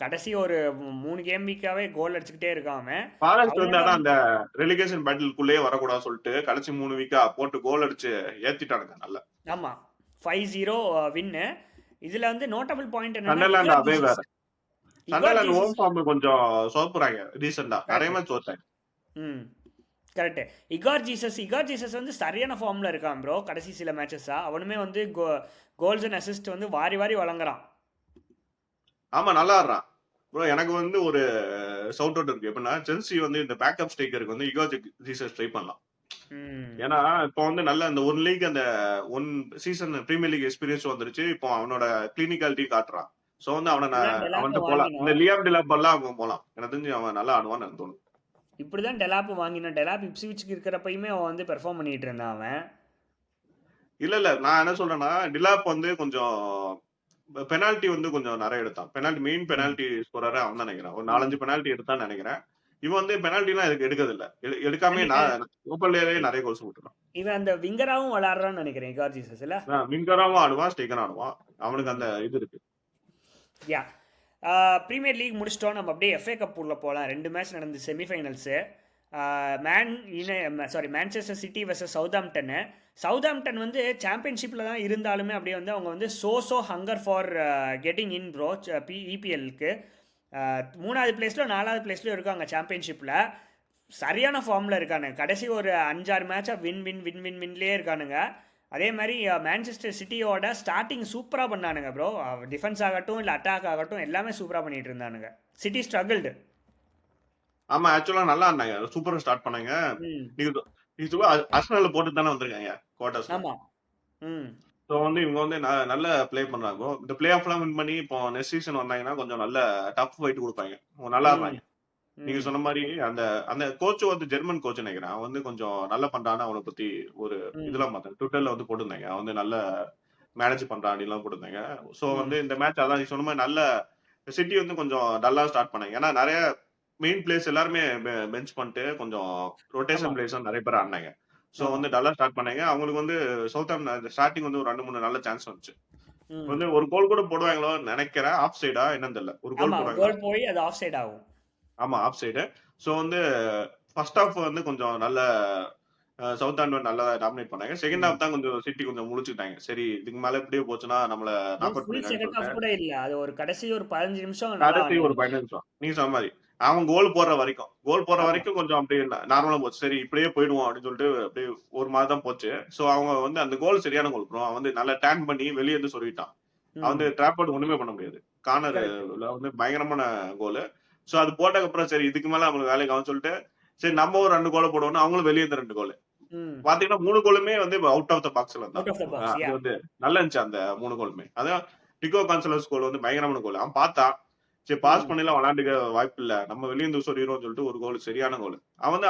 கடைசி ஒரு 3 கேம் வீக்காவே கோல் அடிச்சுக்கிட்டே இருக்கான் அவன். ஃபாரஸ்ட் வந்து அவனே ஆனா அந்த ரெலிகேஷன் பேட்டிலுக்குள்ளேயே வரக்கூடாது சொல்லிட்டு கடைசி 3 வீக்கா போட்டு கோல் அடிச்சு ஏத்திட்டானுங்க நல்லா. ஆமா 5-0 வின்னு. இதுல வந்து நோட்டபிள் பாயிண்ட் என்னன்னா சண்டர்லாண்ட் இகார் அதே வேற. ஜீசஸ். இகார் சண்டர்லாண்ட் ஜீசஸ் ஹோம் ஃபார்ம் கொஞ்சம் சொதப்புறாங்க ரீசெண்டா. நிறைய கரெக்ட். மேட்ச் தோத்தாங்க. ம் கரெக்ட். இகார் ஜீசஸ் வந்து சரியான ஃபார்ம்ல இருக்கான் ப்ரோ. கடைசி சில மேட்சஸா அவனுமே வந்து கோல்ஸ் அண்ட் அசிஸ்ட் வந்து வாரி வாரி வழங்குறான். ஆமா நல்லா ஆடுறான் ப்ரோ. எனக்கு வந்து ஒரு சவுட் அவுட் இருக்கு. எப்படின்னா செல்சி வந்து இந்த பேக்கப் ஸ்ட்ரைக்கருக்கு வந்து இகோ ஜீசஸ் ட்ரை பண்ணலாம். ம் ஏன்னா இப்போ வந்து நல்ல அந்த ஒன் லீக் அந்த one season premier league experience வந்துருச்சு. இப்போ அவனோட கிளினிக்காலிட்டி காட்டுறான். சோ வந்து இப்படிதான் டெலாப்பை அவன்கிட்ட போலாம். இந்த வாங்கினோம். லியாம் டிலாப் எல்லாம் அவங்க போலாம். எனக்கு தெரிஞ்சு அவன் நல்லா ஆடுவான்னு எனக்கு தோணுது. இப்படிதான் டெலாப் வாங்கினோம். டெலாப் இப்ஸ்விச்சுக்கு இருக்கிறப்பயுமே அவன் வந்து பெர்ஃபார்ம் பண்ணிட்டு இருந்தான் அவன். இல்ல நான் என்ன சொல்றேன்னா டிலாப் வந்து கொஞ்சம் பெனால்டி வந்து கொஞ்சம் நிறைய எடுத்தான். பெனால்டி மெயின் ம் பெனால்டி ஸ்கோரரே அவன் தான் நினைக்கிறேன். ஒரு ம் 4-5 பெனால்டி எடுத்தான்னு நினைக்கிறேன். இவன் வந்து பெனால்டிலாம் எடுக்கிறது இல்ல. எடுக்காமே அண்ட் நான் ஓப்பன் லேயரே நிறைய கோல்ஸ் விட்டுறான். இவன் அந்த விங்கராவும் விளாடுறான்னு நினைக்கிறேன் இகார் ஜீசஸ்ல. மின்கராவும் ஆடுவான், ஸ்டேக்கரும் ஆடுவான். அவனுக்கு ம் அந்த இது இருக்கு. யா ப்ரீமியர் லீக் முடிச்சிட்டோம். நம்ம அப்படியே எஃப்ஏ கப் உள்ள போகலாம். 2 மேட்ச் நடந்து semifinals. Manchester City versus Southampton. Southampton வந்து சாம்பியன்ஷிப்பில் தான் இருந்தாலுமே அப்படியே வந்து அவங்க வந்து so hunger for getting in bro இபிஎல்க்கு. 3வது பிளேஸ்ல 4வது பிளேஸ்லையும் இருக்காங்க சாம்பியன்ஷிப்பில். சரியான ஃபார்மில் இருக்கானுங்க. கடைசி ஒரு 5-6 மேட்சாக வின்லேயே இருக்கானுங்க. அதே மாதிரி மேன்செஸ்டர் சிட்டியோட ஸ்டார்டிங் சூப்பராக பண்ணானுங்க ப்ரோ. டிஃபென்ஸ் ஆகட்டும் இல்லை அட்டாக் ஆகட்டும் எல்லாமே சூப்பராக பண்ணிட்டு இருந்தானுங்க. City struggled. ஆமா ஆக்சுவலா நல்லா ஆடினாங்க. சூப்பரா ஸ்டார்ட் பண்ணாங்க. ம் நீங்க அர்சனல்ல போட்டு தானே வந்திருக்காங்க குவார்டர்ஸ்ல. ஆமாம். ம் ஸோ வந்து இவங்க வந்து நல்ல ப்ளே பண்றாங்க. இந்த பிளே ஆஃப்லாம் வின் பண்ணி இப்போ நெக்ஸ்ட் சீசன் வந்தாங்கன்னா கொஞ்சம் நல்ல டஃப் ஃபைட் கொடுப்பாங்க. அவங்க நல்லா ம் ஆடுறாங்க. நீங்க ம் சொன்ன மாதிரி அந்த அந்த கோச் வந்து ஜெர்மன் கோச் நினைக்கிறேன். அவன் வந்து கொஞ்சம் நல்லா பண்றான்னு அவனை பத்தி ஒரு ம் இதெல்லாம் பார்த்தேன். ட்விட்டர்ல வந்து போட்டிருந்தாங்க. அவன் வந்து நல்ல மேனேஜ் பண்றான் அப்படிலாம் போட்டிருந்தாங்க. ஸோ ம் வந்து இந்த மேட்ச் அதான் நீ சொன்ன மாதிரி நல்ல சிட்டி வந்து கொஞ்சம் டல்லா ஸ்டார்ட் பண்ணாங்க. ஏன்னா நிறைய மெயின் பிளேஸ் எல்லாருமே பெஞ்ச் பண்ணிட்டு கொஞ்சம் ரொட்டேஷன் ஆமாம். பிளேஸ் நிறைய பேர் ஆடினாங்க. ஸோ ஆமாம். வந்து டல்லா ஸ்டார்ட் பண்ணாங்க. அவங்களுக்கு வந்து சவுத் ஸ்டார்டிங் வந்து ஒரு 2-3 நல்ல சான்ஸ் வந்துச்சு. ம் வந்து ஒரு கோல் கூட போடுவாங்களோ நினைக்கிறேன். ஆஃப் சைடா என்னன்னு தெரியல. ஒரு கோல் ஆமாம். போடுவாங்களா? கோல் போய் அது ஆஃப் சைட் ஆகும். ஆமா ஆஃப் சைடு. ஸோ வந்து ஃபர்ஸ்ட் ஹாஃப் வந்து கொஞ்சம் நல்ல சவுத்தாம்ப்டன் நல்லா டாமினேட் பண்ணாங்க. செகண்ட் ம் ஹாஃப் தான் கொஞ்சம் சிட்டி கொஞ்சம் முழிச்சுட்டாங்க. சரி இதுக்கு மேல இப்படியே போச்சுன்னா நம்மள நாக் அவுட் ஃபுல் பண்ணிடுவாங்கன்னு செகண்ட் சொல்லிட்டு ஹாஃப் கூட இல்லை. அது ஒரு கடைசி ஒரு 15 நிமிஷம் நல்லா கடைசி ஒரு ஆனானுங்க. 15 நிமிஷம் நீங்க சொன்ன மாதிரி அவன் கோல் போடுற வரைக்கும் ஆமாம். கொஞ்சம் அப்படியே நார்மலா போச்சு. சரி இப்படியே போயிடுவோம் அப்படின்னு சொல்லிட்டு அப்படியே ஒரு மாதிரி தான் போச்சு. ஸோ அவங்க வந்து அந்த கோல் சரியான கோல் ப்ரோ. அவன் வந்து நல்லா டேன் பண்ணி வெளியே வந்து சொல்லிட்டான். அவன் ம் வந்து ட்ராப்போர்ட் ஒண்ணுமே பண்ண முடியாது. கரெக்ட். கார்னர்ல வந்து பயங்கரமான கோல். ஸோ அது போட்டதுக்கு அப்புறம் சரி இதுக்கு மேல நம்மளுக்கு வேலைக்கு ஆகும்னு சொல்லிட்டு சரி நம்ம ஒரு 2 கோலை போடுவோம்னா அவங்களும் வெளியே இருந்து 2 கோல். ம் பாத்தீங்கன்னா 3 கோலுமே வந்து அவுட் ஆஃப் த பாக்ஸ்ல அவுட் இருந்தான். Off the box. அது யா. வந்து நல்லா இருந்துச்சு அந்த 3 கோலுமே. அதான் டிகோ கான்சலஸ் கோல் வந்து பயங்கரமான கோல். அவன் பார்த்தான். சரி பாஸ் ம் பண்ணிலாம் விளையாண்டுக்க வாய்ப்பு இல்ல. நம்ம வெளிய இருந்து சொல்லிடுவோம்னு சொல்லிட்டு ஒரு கோல் சரியான கோல். அவன்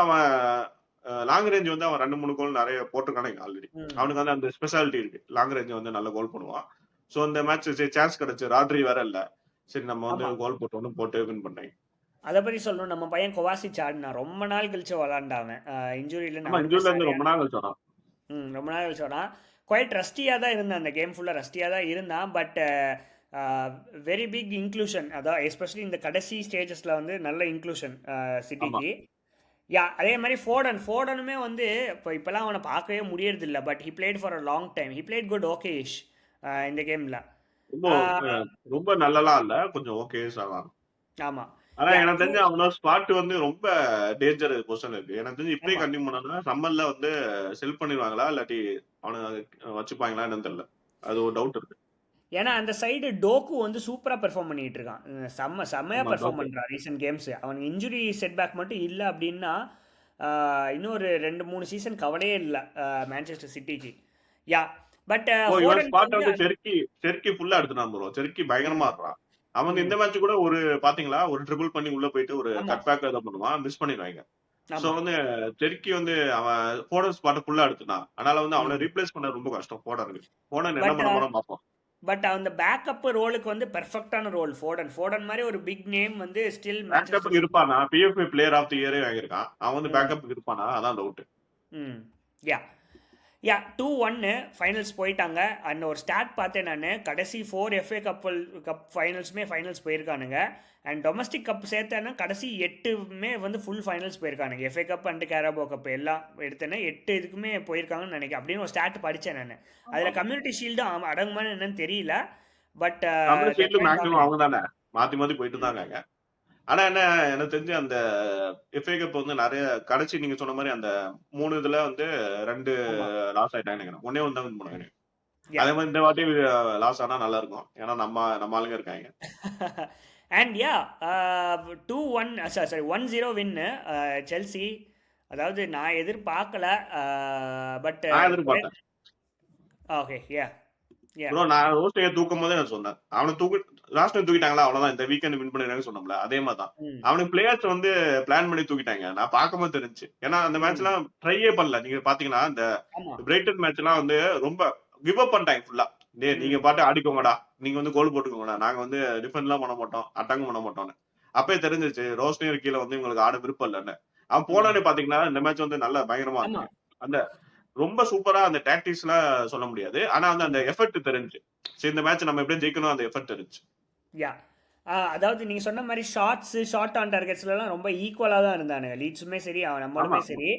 லாங் ரேஞ்ச் வந்து அவன் 2, 3 கோல் நிறைய போட்டிருக்கானுங்க ஆல்ரெடி. ம் அவனுக்கு வந்து அந்த ஸ்பெஷாலிட்டி இருக்கு. லாங் ரேஞ்ச் வந்து நல்ல கோல் பண்ணுவான். சோ இந்த மேட்ச் சரி சான்ஸ் கிடைச்சு. ராட்ரி வேற இல்ல. சரி நம்ம வந்து ஆமாம். கோல் போட்டு வின் பண்ணாங்க. அதை பற்றி சொல்லணும். நம்ம பையன் கொவாசிச் ஆடினான். ரொம்ப நாள் கழிச்சு விளாண்டாவன். இன்ஜுரியிலேருந்து ஆமா அவனுமே இன்ஜூர்ல இருந்து சரியான. ரொம்ப நாள் கழிச்சு வரான். ரொம்ப நாள் கழிச்சு வரான். குவைட் ரஸ்டியாக தான் இருந்தான். அந்த கேம் ஃபுல்லாக ரஸ்டியாக தான் இருந்தான். But very big inclusion. அதான் எஸ்பெஷலி இந்த கடைசி ஸ்டேஜஸில் வந்து நல்ல இன்க்ளூஷன் ஆமா. சிட்டிக்கு. யா அதே மாதிரி ஃபோர்டனுமே வந்து இப்போலாம் அவனை பார்க்கவே முடியறதில்ல. But he played for a long time. He played good ஓகேஷ் இந்த கேமில். ரொம்ப ரொம்ப நல்லலாம் இல்ல. கொஞ்சம் ஓகே ஆலாம். ஆமாம். ஆனா யா எனக்கு தெரிஞ்சு அவனோட ஸ்பாட் வந்து ரொம்ப டேஞ்சர் பொசிஷன்ல இருக்கு. எனக்கு தெரிஞ்சு இப்படியே ஆமாம். கண்டினியூ பண்ணாங்கன்னா சம்மர்ல வந்து செல் பண்ணிடுவாங்களா இல்லாட்டி அவனை வச்சுப்பாங்களா என்னன்னு தெரியல. அது ஒரு டவுட் இருக்கு. ஏன்னா அந்த சைடு டோக்கு வந்து சூப்பராக பெர்ஃபார்ம் பண்ணிட்டு இருக்கான். செம்மையாக ஆமா பெர்ஃபார்ம் டோக்கு. பண்ணுறான் ரீசெண்ட் கேம்ஸ். அவனுக்கு இன்ஜுரி செட்பேக் மட்டும் இல்லை அப்படின்னா இன்னொரு 2-3 சீசன் கவலையே இல்லை மேன்செஸ்டர் சிட்டிக்கு. யா பட் ஓ இவன் ஃபோர்டன் ஸ்பாட் வந்து வந்து செருக்கி ஃபுல்லா எடுத்துட்டான் ப்ரோ. செருக்கி பயங்கரமா ம் ஆடுறான். அவன் வந்து ம் இந்த மேட்ச் கூட ஒரு பாத்தீங்களா ஒரு ட்ரிபிள் பண்ணி உள்ள போயிட்டு ஒரு ஆமாம். கட் பேக் ஏதோ பண்ணுவான். மிஸ் பண்ணிடுவாங்க. சோ ஆமாம். வந்து செருக்கி வந்து அவன் போர்டன் ஸ்பாட் ஃபுல்லா எடுத்துட்டான். அதனால வந்து அவனை ம் ரீப்ளேஸ் பண்ண ரொம்ப கஷ்டம் போர்டனுக்கு. போர்டன் என்ன பட் பண்ண போறான் பார்ப்போம். பட் அந்த பேக்கப் ரோலுக்கு வந்து பெர்ஃபெக்டான ரோல். ஃபோர்டன் மாதிரி ஒரு பிக் நேம் வந்து ஸ்டில் மேன்செஸ்டர் பேக்கப்புக்கு சிட்டி. இருப்பானா? பிஎஃப்ஏ பிளேயர் ஆஃப் தி இயரே வாங்கியிருக்கான். அவன் வந்து ம் பேக்கப்புக்கு இருப்பானா? அதான் டவுட். ம் யா யா 2-1 ஃபைனல்ஸ் போயிட்டாங்க. அண்ட் ஒரு ஸ்டாட் பார்த்தேன் நான், கடைசி 4 FA கப் ஃபைனல்ஸுமே ஃபைனல்ஸ் போயிருக்கானுங்க. அண்ட் டொமஸ்டிக் கப் சேர்த்தேன்னா கடைசி 8மே வந்து ஃபுல் ஃபைனல்ஸ் போயிருக்கானுங்க. FA cup and Carabao cup எல்லாம் எடுத்தேன்னா 8 இதுக்குமே போயிருக்காங்கன்னு நினைக்கிறேன். அப்படின்னு ஒரு ஸ்டாட் படித்தேன் நான். அதில் கம்யூனிட்டி ஷீல்டு அடங்குமான்னு என்னன்னு தெரியல. பட் தமிழ் சைட்ல மேக்ஸிமம் அவங்க தானே மாத்தி மாத்தி போயிட்டு தான் இருக்காங்க. ஆனா என்ன எனக்கு தெரிஞ்சு அந்த FA கப் வந்து நிறைய கடைசி நீங்க சொன்ன மாதிரி அந்த 3 இதுல வந்து 2 லாஸ் ஆயிட்டாங்க நினைக்கிறேன். ஒன்னே ஒன்று தான் win பண்ணாங்க. அதே மாதிரி இந்த வாட்டி லாஸ் ஆனா நல்லா இருக்கும். ஏன்னா நம்ம ஆளுங்க இருக்காங்க. And yeah 2-1 sorry 1-0 win Chelsea. அதாவது நான் எதிர்பார்க்கல. பட் நான் எதிர்பார்த்தேன். ஓகே யா ப்ரோ நான் ரோஸ்டே தூக்கும் போதே நான் சொன்னேன். அவனை லாஸ்ட் தூக்கிட்டாங்களா அவ்வளவுதான், இந்த வீக்கெண்ட் வின் பண்ணிடுறாங்க சொன்னோம்ல, அதே மாதிரி தான். அவனுக்கு பிளேயர்ஸ் வந்து பிளான் பண்ணி தூக்கிட்டாங்க. நான் பார்க்கும்போது தெரிஞ்சு. ஏன்னா அந்த மேட்ச் எல்லாம் ட்ரையே பண்ணல. நீங்க பாத்தீங்கன்னா இந்த பிரைட்டன் மேட்ச் எல்லாம் வந்து ரொம்ப கிவ் அப் பண்ணிட்டாங்க ஃபுல்லா. நீங்க பாட்டு ஆடிக்கோங்கடா, நீங்க வந்து கோல் போட்டுக்கோங்கடா, நாங்க வந்து டிஃபெண்ட் எல்லாம் பண்ண மாட்டோம், அட்டாக்கும் பண்ண மாட்டோம்னு. அப்பயே தெரிஞ்சிச்சு ரோஸ்னியர் கீழே வந்து இவங்களுக்கு ஆட விருப்பம் இல்லைன்னு. அவன் போனோடனே பாத்தீங்கன்னா இந்த மேட்ச் வந்து நல்லா பயங்கரமா இருக்கு. அந்த ரொம்ப சூப்பரா அந்த டாக்டிக்ஸ் எல்லாம் சொல்ல முடியாது. ஆனா வந்து அந்த எஃபர்ட் தெரிஞ்சு சரி இந்த மேட்ச் நம்ம எப்படியும் ஜெயிக்கணும், அந்த எஃபர்ட் தெரிஞ்சு. யா அதாவது நீங்க சொன்ன மாதிரி ஷார்ட் ஆன் டார்கெட்ஸ்ல எல்லாம் ரொம்ப ஈக்குவலா தான் இருந்தானுங்க. லீட்ஸுமே சரி நம்மளுமே சரி.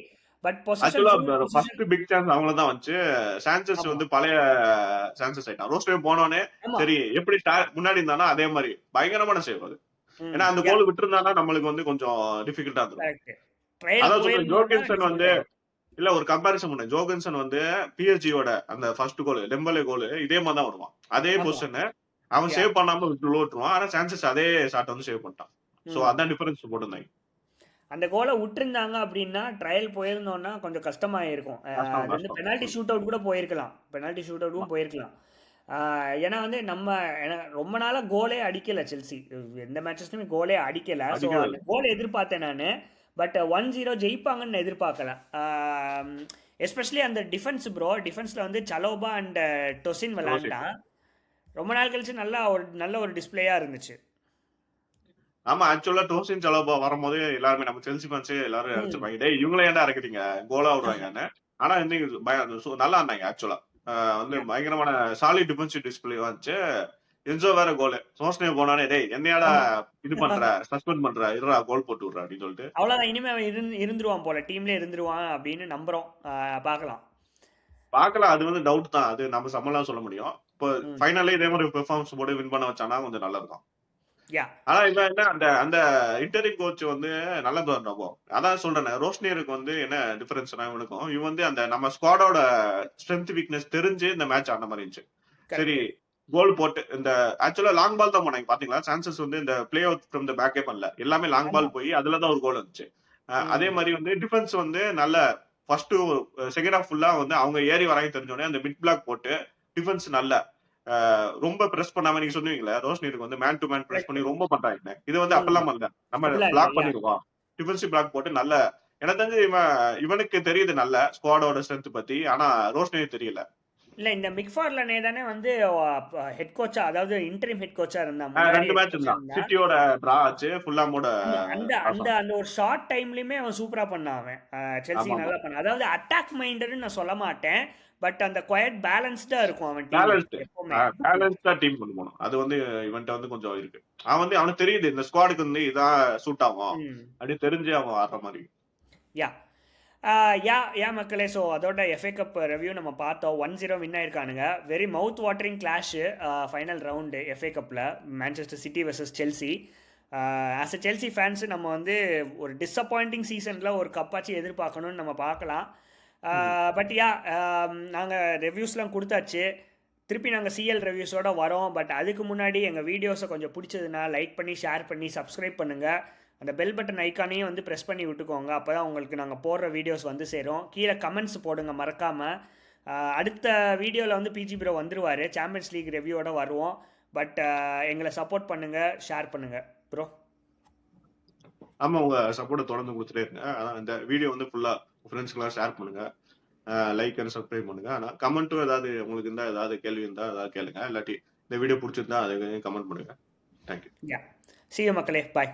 பட் ஃபர்ஸ்ட் பிக் சான்ஸ் அவங்கள தான் வந்துச்சு. சான்சஸ் வந்து பழைய சான்சஸ் ஆயிட்டான். ரோஸ்டே போனோடனே சரி எப்படி முன்னாடி இருந்தானா அதே மாதிரி பயங்கரமான சேவ் அது. ஏன்னா அந்த கோல் விட்டு இருந்தானா நம்மளுக்கு வந்து கொஞ்சம் டிஃபிகல்ட்டா இருக்கும். அதான் சொல்றேன், ஜோர்கென்சன் வந்து இல்ல ஒரு கம்பாரிசன் பண்ணேன். ஜோர்கென்சன் வந்து பிஎஸ்ஜியோட அந்த ஃபர்ஸ்ட் கோல் டெம்பலே கோல் இதே மாதிரி தான் வருவான். அதே பொசிஷன் அவன் சேவ் பண்ணாம விட்டுருவான். ஆனா சான்சஸ் அதே ஷாட் வந்து சேவ் பண்ணிட்டான். சோ அதான் டிஃபரன்ஸ் போட்டுருந்தாங்க. அந்த கோலை விட்டுருந்தாங்க அப்படின்னா ட்ரையல் போயிருந்தோம்னா கொஞ்சம் கஷ்டமாயிருக்கும். வந்து பெனால்டி ஷூட் அவுட் கூட போயிருக்கலாம். பெனால்டி ஷூட் அவுட்டும் போயிருக்கலாம். ஏன்னா வந்து நம்ம ரொம்ப நாளாக கோலே அடிக்கல செல்சி. எந்த மேட்சஸ்லையுமே கோலே அடிக்கல. ஸோ அந்த கோலை எதிர்பார்த்தேன் நான். பட் 1-0 ஜெயிப்பாங்கன்னு எதிர்பார்க்கல. எஸ்பெஷலி அந்த டிஃபென்ஸ் ப்ரோ, டிஃபென்ஸில் வந்து சலோபா அண்ட் டொசின் விளாண்டான். ரொம்ப நாள் கழிச்சு நல்ல ஒரு டிஸ்பிளேயாக இருந்துச்சு. ஆமா, ஆக்சுவலா டோசின் சலோபா வரும்போது எல்லாருமே நம்ம செல்சி ஃபேன்ஸே எல்லாரும் நினைச்சிருப்பாங்க, டேய் இவங்கள ஏன்டா இறக்குறீங்க கோலா விடுவாங்கன்னு. ஆனா வந்து நல்லா இருந்தாங்க. ஆக்சுவலா வந்து பயங்கரமான சாலிட் டிஃபென்சிவ் டிஸ்பிளே வந்துச்சு. என்சோ வேற கோல் சோஸ்னே போனானே, டேய் என்னையாடா இது பண்ற சஸ்பெண்ட் பண்ற இருடா கோல் போட்டு விடுறா அப்படின்னு சொல்லிட்டு. அவ்வளவுதான், இனிமே இருந்துருவான் போல, டீம்ல இருந்துருவான் அப்படின்னு நம்புறோம். பார்க்கலாம். அது வந்து டவுட் தான். அது நம்ம சம்மலாம் சொல்ல முடியும். இப்போ ஃபைனல்ல இதே மாதிரி பெர்ஃபார்மன்ஸ் போட்டு வின் பண்ண வச்சானா கொஞ்சம் நல்லா இருக்கும். ஆனா என்ன அந்த இன்டரிம் கோச் வந்து நல்லது வரணும். அதான் சொல்றேன், ரோஸ்னியருக்கு வந்து என்ன டிஃபரன்ஸ்னா இவனுக்கும் இவன் வந்து அந்த நம்ம ஸ்குவாடோட ஸ்ட்ரென்த் வீக்னஸ் தெரிஞ்சு இந்த மேட்ச் ஆன மாதிரி இருந்துச்சு. சரி கோல் போட்டு இந்த ஆக்சுவலா லாங் பால் தான் போனாங்க பாத்தீங்களா. சான்சஸ் வந்து இந்த பிளே அவுட் ஃப்ரம் த பேக்கே பண்ணல, எல்லாமே லாங் பால் போய் அதுலதான் ஒரு கோல் வந்துச்சு. அதே மாதிரி வந்து டிஃபென்ஸ் வந்து நல்ல ஃபர்ஸ்ட் செகண்ட் ஹாஃப் ஃபுல்லா வந்து அவங்க ஏறி வராங்க தெரிஞ்சோடனே அந்த மிட் பிளாக் போட்டு டிஃபென்ஸ் நல்ல ரொம்ப பிரஸ் பண்ணாம நீங்க சொன்னீங்களே ரோஸ்னியருக்கு வந்து மேன் டு மேன் பிரஸ் பண்ணி ரொம்ப பண்றாங்க. இது வந்து அப்பெல்லாம் பண்ணல, நம்ம பிளாக் பண்ணிடுவோம் டிஃபென்சிவ் பிளாக் போட்டு நல்ல. எனக்கு தெரிஞ்சு இவனுக்கு தெரியுது நல்ல ஸ்குவாடோட ஸ்ட்ரென்த் பத்தி. ஆனா ரோஸ்னியருக்கு தெரியல. இல்ல இந்த மிக்ஃபார்லனே தானே வந்து ஹெட் கோச்சா, அதாவது இன்டரிம் ஹெட் கோச்சா இருந்தாங்க. 2 மேட்ச் இருந்தான். சிட்டியோட டிரா ஆச்சு, ஃபுல்லாமோட அந்த ஒரு ஷார்ட் டைம்லயுமே அவன் சூப்பரா பண்ணான். அவன் செல்சி நல்லா பண்ணான். அதாவது அட்டாக் மைண்டட்னு நான் சொல்ல மாட்டேன், பட் அந்த குவைட் பேலன்ஸ்டா இருக்கும் அவன் டீம். பேலன்ஸ்டா டீம் கொண்டு போகணும். அது வந்து இவன்ட்ட வந்து கொஞ்சம் இருக்கு. அவன் வந்து அவனுக்கு தெரியுது இந்த ஸ்குவாடுக்கு வந்து இதான் சூட் ஆகும் அப்படி தெரிஞ்சு அவன் ஆடுற மாதிரி. யா மக்களே, ஸோ அதோட FA கப் ரிவ்யூ நம்ம பார்த்தோம். 1-0 வின் ஆயிருக்கானுங்க. Very mouth watering clash final round FA கப்பில் Manchester City versus Chelsea. As a Chelsea fans நம்ம வந்து ஒரு டிஸப்பாயிண்டிங் சீசனில் ஒரு கப்பாச்சு எதிர்பார்க்கணும்னு நம்ம பார்க்கலாம். பட் நாங்கள் ரிவ்யூஸ்லாம் கொடுத்தாச்சு. திருப்பி நாங்கள் CL ரிவ்யூஸோடு வரோம். பட் அதுக்கு முன்னாடி எங்கள் வீடியோஸை கொஞ்சம் பிடிச்சதுன்னா லைக் பண்ணி ஷேர் பண்ணி சப்ஸ்கிரைப் பண்ணுங்கள். அந்த பெல் பட்டன் ஐக்கானையும் வந்து ப்ரெஸ் பண்ணி விட்டுக்கோங்க. அப்போ தான் உங்களுக்கு நாங்கள் போடுற வீடியோஸ் வந்து சேரும். கீழே கமெண்ட்ஸ் போடுங்க மறக்காமல். அடுத்த வீடியோவில் வந்து PG ப்ரோ வந்துடுவார். சாம்பியன்ஸ் லீக் ரிவ்யூவோட வருவோம். பட் எங்களை சப்போர்ட் பண்ணுங்கள், ஷேர் பண்ணுங்கள் ப்ரோ. ஆமாம், உங்கள் சப்போர்ட்டை தொடர்ந்து கொடுத்துட்டே இருங்க. ஆனால் இந்த வீடியோ வந்து ஃபுல்லாக ஃப்ரெண்ட்ஸ்க்கெலாம் ஷேர் பண்ணுங்கள், லைக் அண்ட் சப்ஸ்கிரைப் பண்ணுங்கள். ஆனால் கமெண்ட்டும் ஏதாவது உங்களுக்கு இருந்தால், ஏதாவது கேள்வி இருந்தால் ஏதாவது கேளுங்க. இல்லாட்டி இந்த வீடியோ பிடிச்சிருந்தா அதை கமெண்ட் பண்ணுங்கள். தேங்க்யூ. See you மக்களே, பாய்.